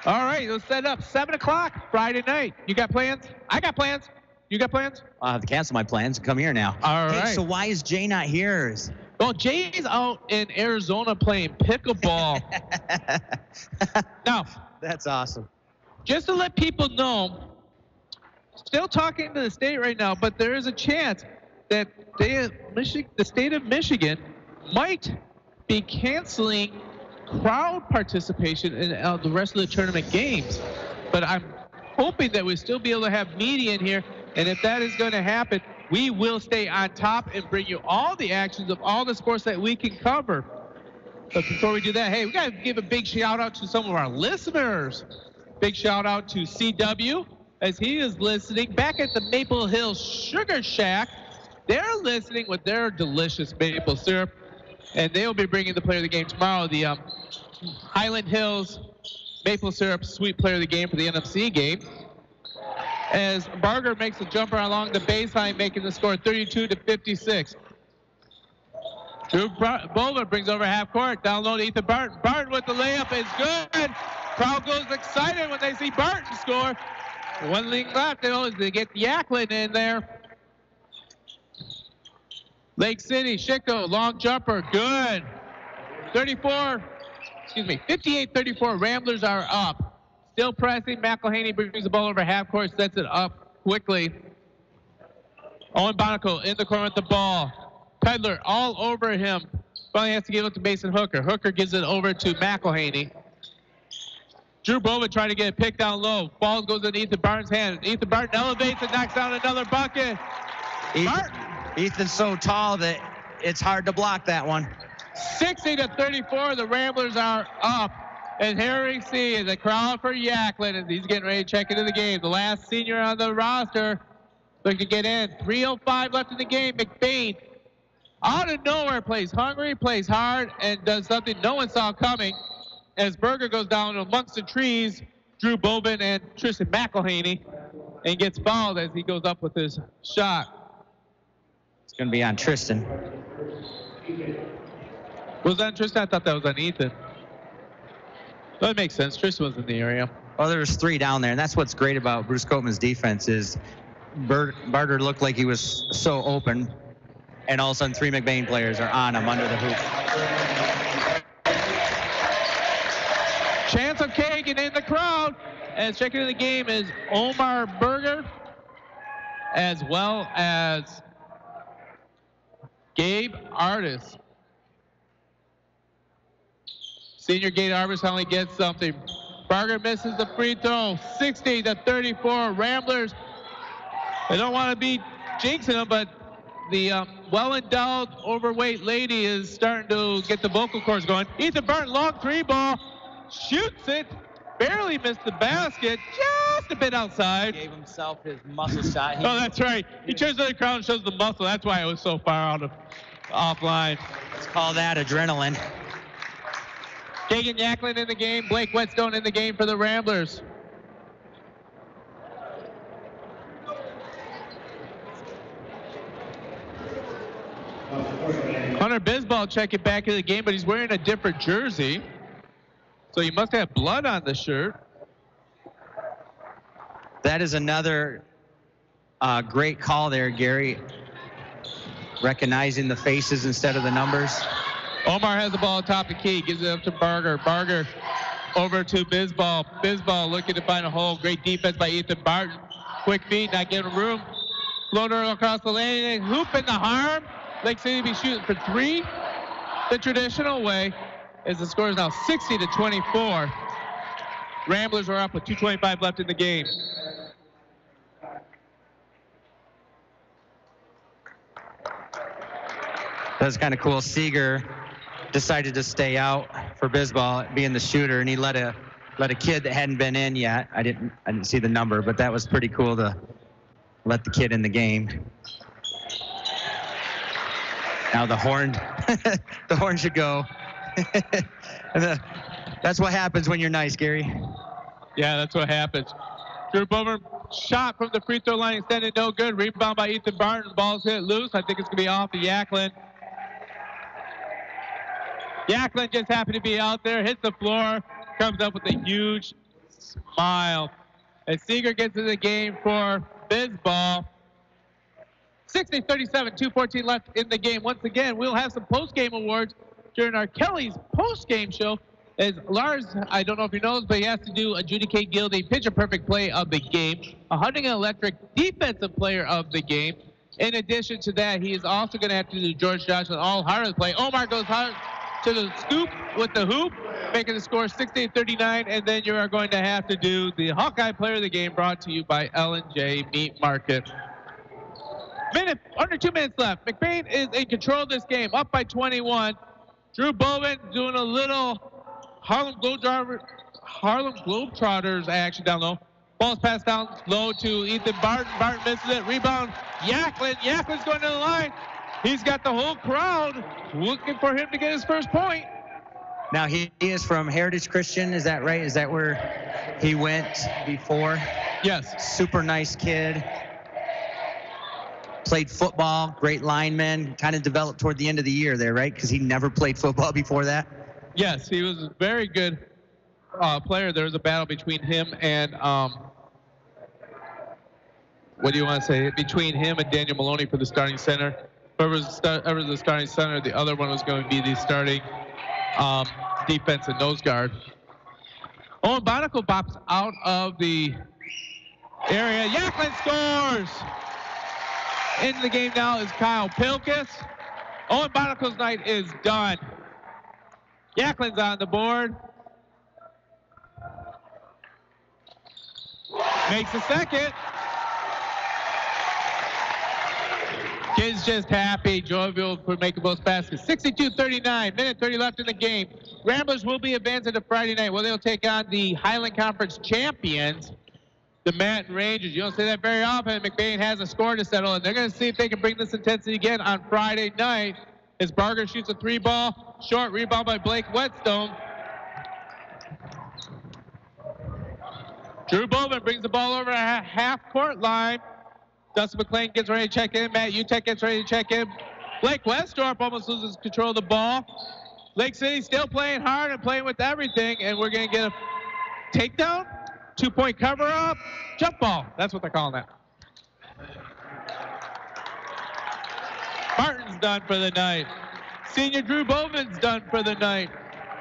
All right, let's set up 7 o'clock Friday night. You got plans? I got plans. You got plans? I'll have to cancel my plans and come here now. All right. So why is Jay not here? Well, Jay's out in Arizona playing pickleball. Now, that's awesome. Just to let people know, still talking to the state right now, but there is a chance that the state of Michigan might be canceling crowd participation in the rest of the tournament games. But I'm hoping that we'll still be able to have media in here, and if that is going to happen, we will stay on top and bring you all the actions of all the sports that we can cover. But before we do that, hey, we got to give a big shout out to some of our listeners. Big shout out to CW, as he is listening back at the Maple Hills Sugar Shack. They're listening with their delicious maple syrup, and they'll be bringing the player of the game tomorrow, the Highland Hills Maple Syrup Sweet Player of the Game for the NFC game. As Barger makes a jumper along the baseline, making the score 32-56. Drew Bowman brings over half court, down low to Ethan Barton. Barton with the layup is good. Crowd goes excited when they see Barton score. One thing left, they get Yaklin in there. Lake City, Schickel, long jumper, good. 58-34, Ramblers are up. Still pressing, McElhaney brings the ball over half court, sets it up quickly. Owen Bonico in the corner with the ball. Pedler all over him. Finally has to give it to Mason Hooker. Hooker gives it over to McElhaney. Drew Bowman trying to get it picked down low. Ball goes in Ethan Barton's hand. Ethan Barton elevates and knocks down another bucket. Ethan's so tall that it's hard to block that one. 60-34, the Ramblers are up. And here we see the crowd for Yaklin as he's getting ready to check into the game. The last senior on the roster looking to get in. 3:05 left in the game. McBain, out of nowhere, plays hungry, plays hard, and does something no one saw coming. As Berger goes down amongst the trees, Drew Bowman and Tristan McElhaney, and gets fouled as he goes up with his shot. It's going to be on Tristan. Was that on Tristan? I thought that was on Ethan. That makes sense. Tristan was in the area. Well, there was 3 down there, and that's what's great about Bruce Copeman's defense is Barter looked like he was so open, and all of a sudden 3 McBain players are on him under the hoop. Chance of Kagan in the crowd. And checking in the game is Omar Berger, as well as Gabe Artis. Senior Gabe Artis finally gets something. Berger misses the free throw. 60-34. Ramblers. They don't want to be jinxing them, but the well-endowed, overweight lady is starting to get the vocal cords going. Ethan Barton, long three ball, shoots it, barely missed the basket, just a bit outside. Gave himself his muscle shot. Oh, that's right. He turns to the crowd and shows the muscle. That's why it was so far out of offline. Let's call that adrenaline. Kagan Yaklin in the game. Blake Whetstone in the game for the Ramblers. Hunter Bisbal checking back in the game, but he's wearing a different jersey. So he must have blood on the shirt. That is another great call there, Gary. Recognizing the faces instead of the numbers. Omar has the ball atop the key, gives it up to Barger. Barger over to Bisbal. Bisbal looking to find a hole. Great defense by Ethan Barton. Quick feed, not giving room. Floater across the lane, hoop in the harm. Lake City be shooting for three the traditional way, as the score is now 60-24. Ramblers are up with 2:25 left in the game. That's kind of cool. Seeger decided to stay out for Bisbal, being the shooter, and he let a kid that hadn't been in yet. I didn't see the number, but that was pretty cool to let the kid in the game. Now the horn, the horn should go. That's what happens when you're nice, Gary. Yeah, that's what happens. Drew Bowman shot from the free throw line extended, no good. Rebound by Ethan Barton. Ball's hit loose. I think it's going to be off to Yaklin. Yaklin just happened to be out there, hits the floor, comes up with a huge smile. As Seeger gets in the game for Bisbal. 60-37, 2:14 left in the game. Once again, we'll have some post-game awards during our Kelly's post-game show. As Lars, I don't know if he knows, but he has to do adjudicate Gilding pitcher perfect play of the game, a Huntington Electric defensive player of the game. In addition to that, he is also going to have to do George Johnson all hard play. Omar goes hard to the scoop with the hoop, making the score 68-39, and then you are going to have to do the Hawkeye player of the game, brought to you by L&J Meat Market. Under 2 minutes left. McBain is in control of this game, up by 21. Drew Bowman doing a little Harlem Globetrotters action down low. Ball's passed down low to Ethan Barton. Barton misses it. Rebound, Yaklin. Yaklin's going to the line. He's got the whole crowd looking for him to get his first point. Now he is from Heritage Christian, is that right? Is that where he went before? Yes. Super nice kid. Played football, great lineman, kind of developed toward the end of the year there, right? Because he never played football before that. Yes, he was a very good player. There was a battle between him and, what do you want to say? Between him and Daniel Maloney for the starting center. Whoever was the starting center, the other one was going to be the starting defensive nose guard. Owen Bonico bops out of the area. Yaklin scores! In the game now is Kyle Pilkis. Owen Bonico's night is done. Yaklin's on the board. Makes the second. Kid's just happy. Jovial for making both baskets. 62-39, minute 30 left in the game. Ramblers will be advancing to Friday night. Well, they'll take on the Highland Conference champions, the Manton Rangers. You don't say that very often. McBain has a score to settle, and they're going to see if they can bring this intensity again on Friday night. As Barger shoots a three ball, short rebound by Blake Whetstone. Drew Bowman brings the ball over a half-court line. Dustin McLean gets ready to check in. Matt Utek gets ready to check in. Blake Westorp almost loses control of the ball. Lake City still playing hard and playing with everything, and we're going to get a takedown, 2-point cover-up, jump ball. That's what they're calling that. Martin's done for the night. Senior Drew Bowman's done for the night.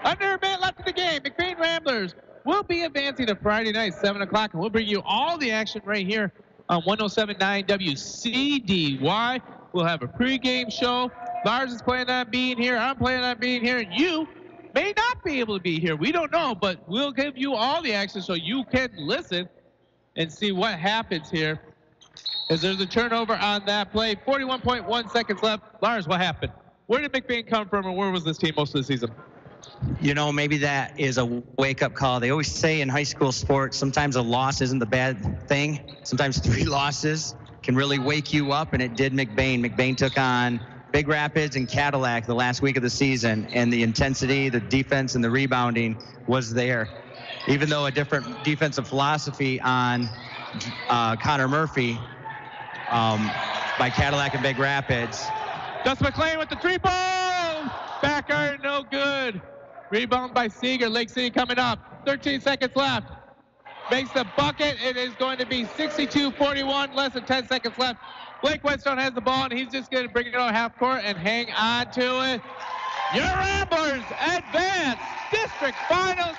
Under a minute left in the game. McBain Ramblers will be advancing to Friday night, 7 o'clock, and we'll bring you all the action right here on 107.9 WCDY. We'll have a pregame show. Lars is planning on being here. I'm planning on being here. And you may not be able to be here. We don't know, but we'll give you all the action so you can listen and see what happens here. As there's a turnover on that play. 41.1 seconds left. Lars, what happened? Where did McBain come from, and where was this team most of the season? You know, maybe that is a wake-up call. They always say in high school sports, sometimes a loss isn't the bad thing. Sometimes 3 losses can really wake you up, and it did McBain. McBain took on Big Rapids and Cadillac the last week of the season, and the intensity, the defense, and the rebounding was there. Even though a different defensive philosophy on Connor Murphy by Cadillac and Big Rapids. Dustin McLean with the 3-ball. Back iron, no good. Rebound by Seeger. Lake City coming up. 13 seconds left. Makes the bucket. It is going to be 62-41. Less than 10 seconds left. Blake Whetstone has the ball, and he's just going to bring it out half court and hang on to it. Your Ramblers advance. District Finals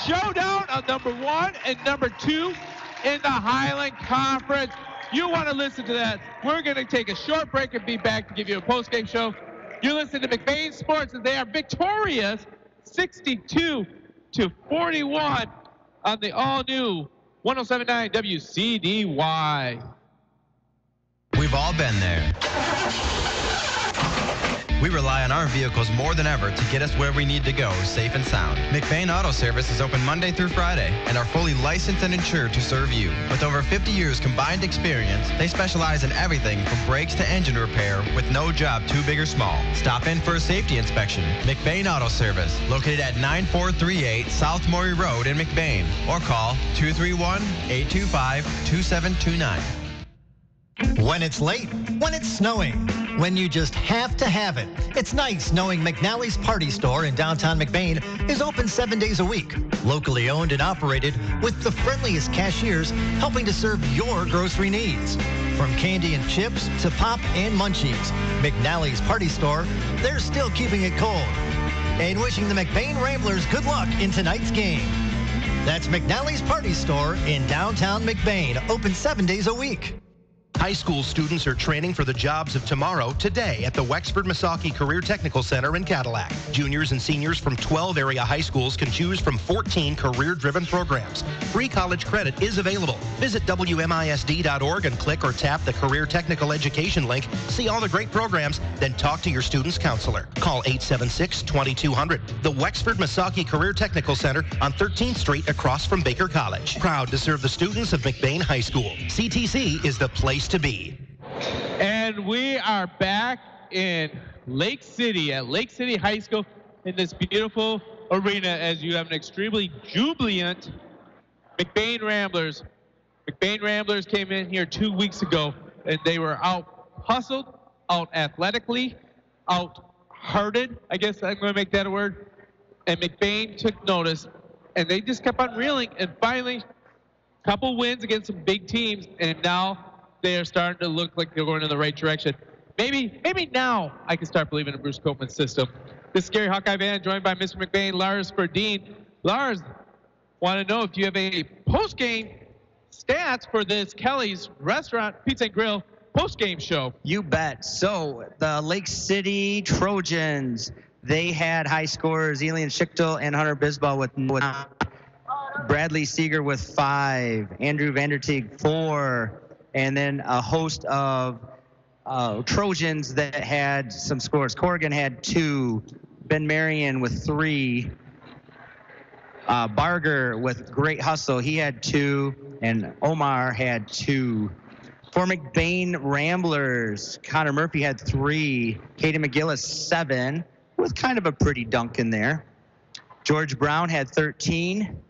showdown of number 1 and number 2 in the Highland Conference. You want to listen to that. We're going to take a short break and be back to give you a post-game show. You listen to McBain Sports as they are victorious 62-41 on the all-new 107.9 WCDY. We've all been there. We rely on our vehicles more than ever to get us where we need to go, safe and sound. McBain Auto Service is open Monday through Friday and are fully licensed and insured to serve you. With over 50 years combined experience, they specialize in everything from brakes to engine repair with no job too big or small. Stop in for a safety inspection. McBain Auto Service, located at 9438 South Maury Road in McBain, or call 231-825-2729. When it's late, when it's snowing, when you just have to have it. It's nice knowing McNally's Party Store in downtown McBain is open 7 days a week. Locally owned and operated with the friendliest cashiers helping to serve your grocery needs. From candy and chips to pop and munchies, McNally's Party Store, they're still keeping it cold. And wishing the McBain Ramblers good luck in tonight's game. That's McNally's Party Store in downtown McBain, open 7 days a week. High school students are training for the jobs of tomorrow today at the Wexford Misaki Career Technical Center in Cadillac. Juniors and seniors from 12 area high schools can choose from 14 career-driven programs. Free college credit is available. Visit WMISD.org and click or tap the Career Technical Education link. See all the great programs, then talk to your student's counselor. Call 876-2200. The Wexford Misaki Career Technical Center on 13th Street across from Baker College. Proud to serve the students of McBain High School. CTC is the place to be. And we are back in Lake City at Lake City High School in this beautiful arena as you have an extremely jubilant McBain Ramblers. McBain Ramblers came in here 2 weeks ago and they were out hustled, out athletically, out hearted. I guess I'm going to make that a word. And McBain took notice and they just kept on reeling, and finally a couple wins against some big teams, and now they are starting to look like they're going in the right direction. Maybe now I can start believing in Bruce Koopman's system. This is Gary Hawkeye Van, joined by Mr. McBain, Lars Ferdine. Lars, want to know if you have a post-game stats for this Kelly's Restaurant Pizza and Grill post-game show. You bet. So the Lake City Trojans, they had high scorers Elian Schichtel and Hunter Bisbal with Bradley Seeger with 5, Andrew Vanderteeg 4, and then a host of Trojans that had some scores. Corrigan had 2, Ben Marion with 3, Barger with great hustle, he had 2, and Omar had 2. For McBain Ramblers, Connor Murphy had 3, Katie McGillis 7, with kind of a pretty dunk in there. George Brown had 13,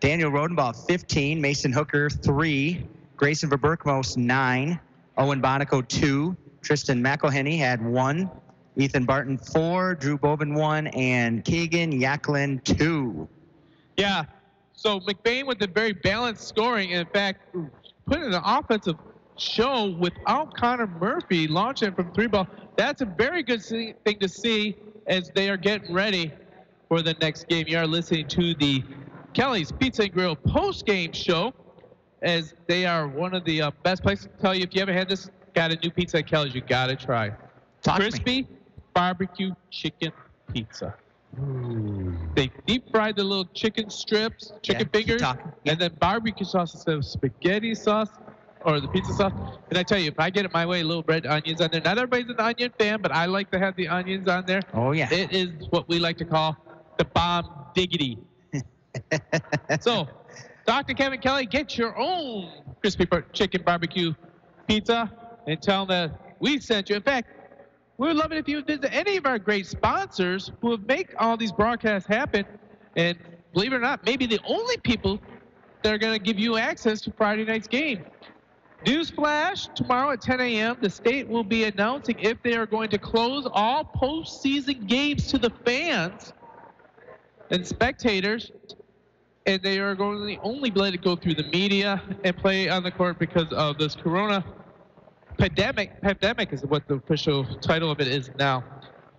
Daniel Rodenbaugh 15, Mason Hooker 3, Grayson Verberkmos 9, Owen Bonico 2, Tristan McElhenney had 1, Ethan Barton 4, Drew Bovin 1, and Keegan Yaklin 2. Yeah, so McBain with a very balanced scoring. In fact, put in an offensive show without Connor Murphy launching from 3-ball. That's a very good thing to see as they are getting ready for the next game. You are listening to the Kelly's Pizza and Grill post-game show, as they are one of the best places to tell you if you haven't had this, got a new pizza at Kelly's, you got to try. Crispy barbecue chicken pizza. Ooh. They deep fried the little chicken strips, chicken fingers, and then barbecue sauce instead of spaghetti sauce or the pizza sauce. And I tell you, if I get it my way, little red onions on there. Not everybody's an onion fan, but I like to have the onions on there. Oh, yeah. It is what we like to call the bomb diggity. So, Dr. Kevin Kelly, get your own crispy chicken barbecue pizza and tell them that we sent you. In fact, we would love it if you would visit any of our great sponsors who have make all these broadcasts happen. And believe it or not, maybe the only people that are going to give you access to Friday night's game. Newsflash, tomorrow at 10 a.m., the state will be announcing if they are going to close all postseason games to the fans and spectators. And they are going to only let it go through the media and play on the court because of this corona pandemic is what the official title of it is now.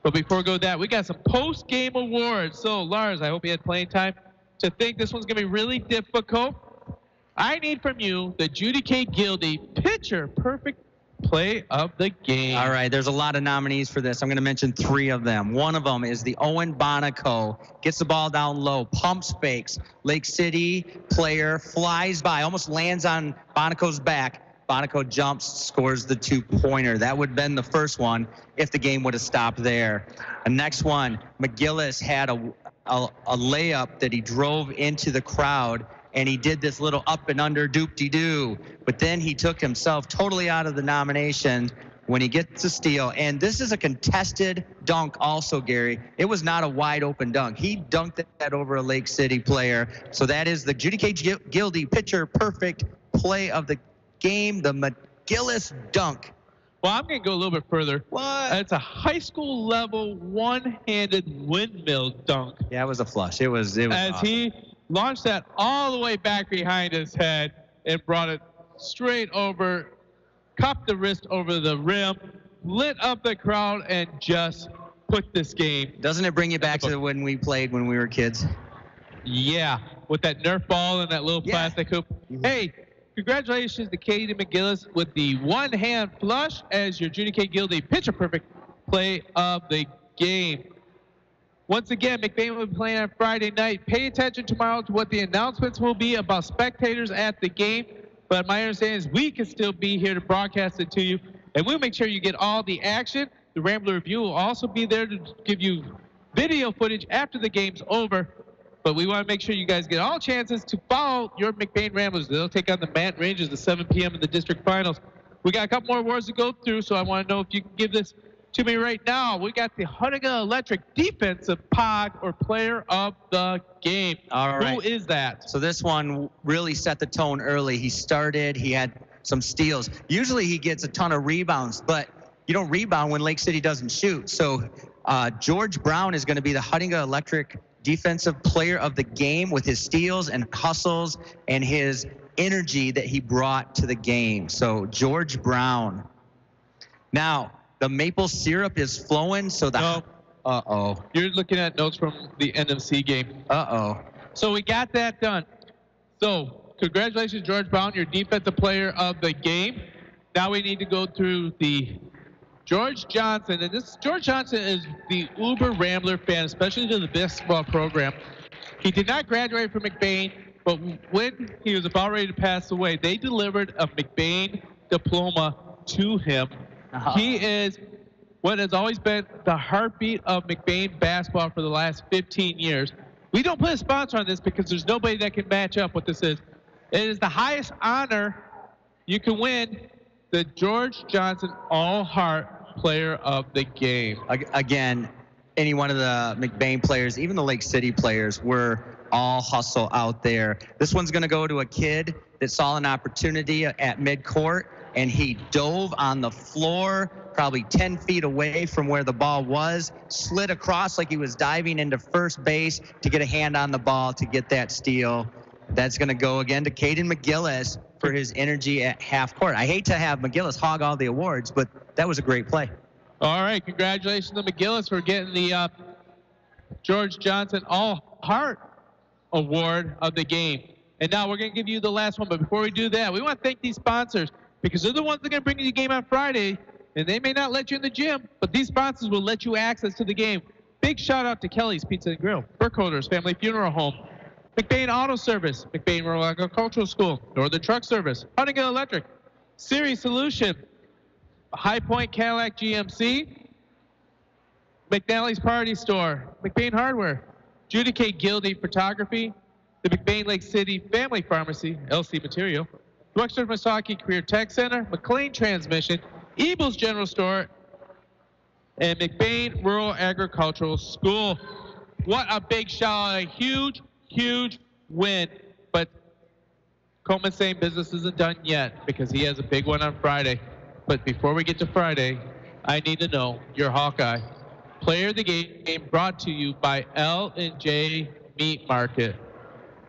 But before we go that, we got some post-game awards. So, Lars, I hope you had playing time to think this one's going to be really difficult. I need from you the Judy K. Gildy Pitcher Perfect Play of the Game. All right, there's a lot of nominees for this. I'm going to mention 3 of them. One of them is the Owen Bonico. Gets the ball down low, pumps fakes. Lake City player flies by, almost lands on Bonico's back. Bonico jumps, scores the 2-pointer. That would have been the first one if the game would have stopped there. The next one, McGillis had a layup that he drove into the crowd, and he did this little up and under doop-de-doo. But then he took himself totally out of the nomination when he gets a steal. And this is a contested dunk also, Gary. It was not a wide open dunk. He dunked that over a Lake City player. So that is the Judy K. Gildy Pitcher Perfect Play of the Game, the McGillis dunk. Well, I'm going to go a little bit further. What? It's a high school level one-handed windmill dunk. Yeah, it was a flush. It was as awesome. He launched that all the way back behind his head and brought it straight over, cupped the wrist over the rim, lit up the crowd, and just put this game. Doesn't it bring you back to when we played when we were kids? Yeah, with that Nerf ball and that little plastic hoop. Hey, congratulations to Katie McGillis with the one-hand flush as your Judy K. Gildy Pitcher Perfect Play of the Game. Once again, McBain will be playing on Friday night. Pay attention tomorrow to what the announcements will be about spectators at the game. But my understanding is we can still be here to broadcast it to you. And we'll make sure you get all the action. The Rambler Review will also be there to give you video footage after the game's over. But we want to make sure you guys get all chances to follow your McBain Ramblers. They'll take on the Manton Rangers at 7 p.m. in the district finals. We got a couple more awards to go through, so I want to know if you can give this to me right now. We got the Huntington Electric Defensive Pog or Player of the Game. All right. Who is that? So this one really set the tone early. He started, he had some steals. Usually he gets a ton of rebounds, but you don't rebound when Lake City doesn't shoot. So George Brown is going to be the Huntington Electric Defensive Player of the Game with his steals and hustles and his energy that he brought to the game. So George Brown. Now, the maple syrup is flowing, so the... No. Uh-oh. You're looking at notes from the NMC game. Uh-oh. So we got that done. So congratulations, George Brown, your Defensive Player of the Game. Now we need to go through the George Johnson, and this George Johnson is the uber Rambler fan, especially to the basketball program. He did not graduate from McBain, but when he was about ready to pass away, they delivered a McBain diploma to him. He is what has always been the heartbeat of McBain basketball for the last 15 years. We don't put a sponsor on this because there's nobody that can match up what this is. It is the highest honor you can win, the George Johnson All-Heart Player of the Game. Again, any one of the McBain players, even the Lake City players, were all hustle out there. This one's going to go to a kid that saw an opportunity at midcourt, and he dove on the floor, probably 10 feet away from where the ball was, slid across like he was diving into first base to get a hand on the ball to get that steal. That's going to go again to Caden McGillis for his energy at half court. I hate to have McGillis hog all the awards, but that was a great play. All right, congratulations to McGillis for getting the George Johnson All-Heart award of the game. And now we're going to give you the last one. But before we do that, we want to thank these sponsors because they're the ones that are going to bring you the game on Friday. And they may not let you in the gym, but these sponsors will let you access to the game. Big shout out to Kelly's Pizza and Grill, Burkholder's Family Funeral Home, McBain Auto Service, McBain Rural Agricultural School, Northern Truck Service, Huntington Electric, Siri Solution, High Point Cadillac GMC, McNally's Party Store, McBain Hardware, Judy K. Gildy Photography, the McBain Lake City Family Pharmacy, LC Material, Wexford Misaki Career Tech Center, McLean Transmission, Ebles General Store, and McBain Rural Agricultural School. What a big shout out, a huge, huge win. But Coleman's saying business isn't done yet because he has a big one on Friday. But before we get to Friday, I need to know your Hawkeye Player of the Game brought to you by L&J Meat Market.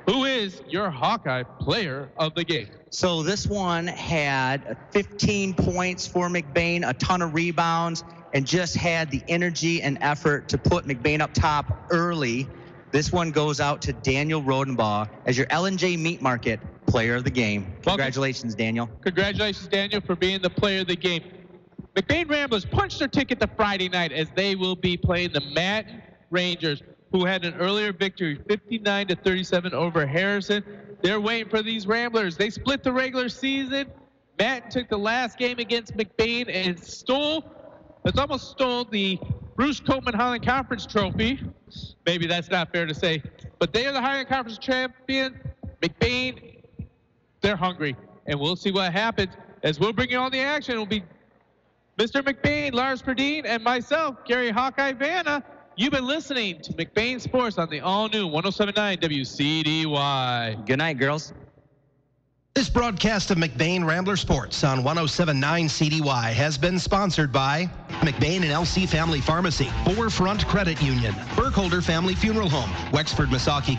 Who is your Hawkeye Player of the Game? So this one had 15 points for McBain, a ton of rebounds, and just had the energy and effort to put McBain up top early. This one goes out to Daniel Rodenbaugh as your L&J Meat Market Player of the Game. Congratulations, Daniel. Congratulations, Daniel, for being the Player of the Game. McBain Ramblers punched their ticket to Friday night as they will be playing the Madden Rangers, who had an earlier victory, 59-37 over Harrison. They're waiting for these Ramblers. They split the regular season. Madden took the last game against McBain and almost stole the Bruce Coleman Highland Conference Trophy. Maybe that's not fair to say, but they are the Highland Conference champion. McBain, they're hungry, and we'll see what happens as we'll bring you all the action. It'll be Mr. McBain, Lars Perdine, and myself, Gary Hawkeye Vanna. You've been listening to McBain Sports on the all-new 107.9 WCDY. Good night, girls. This broadcast of McBain Rambler Sports on 107.9 CDY has been sponsored by McBain and LC Family Pharmacy, Forefront Credit Union, Burkholder Family Funeral Home, Wexford Misaki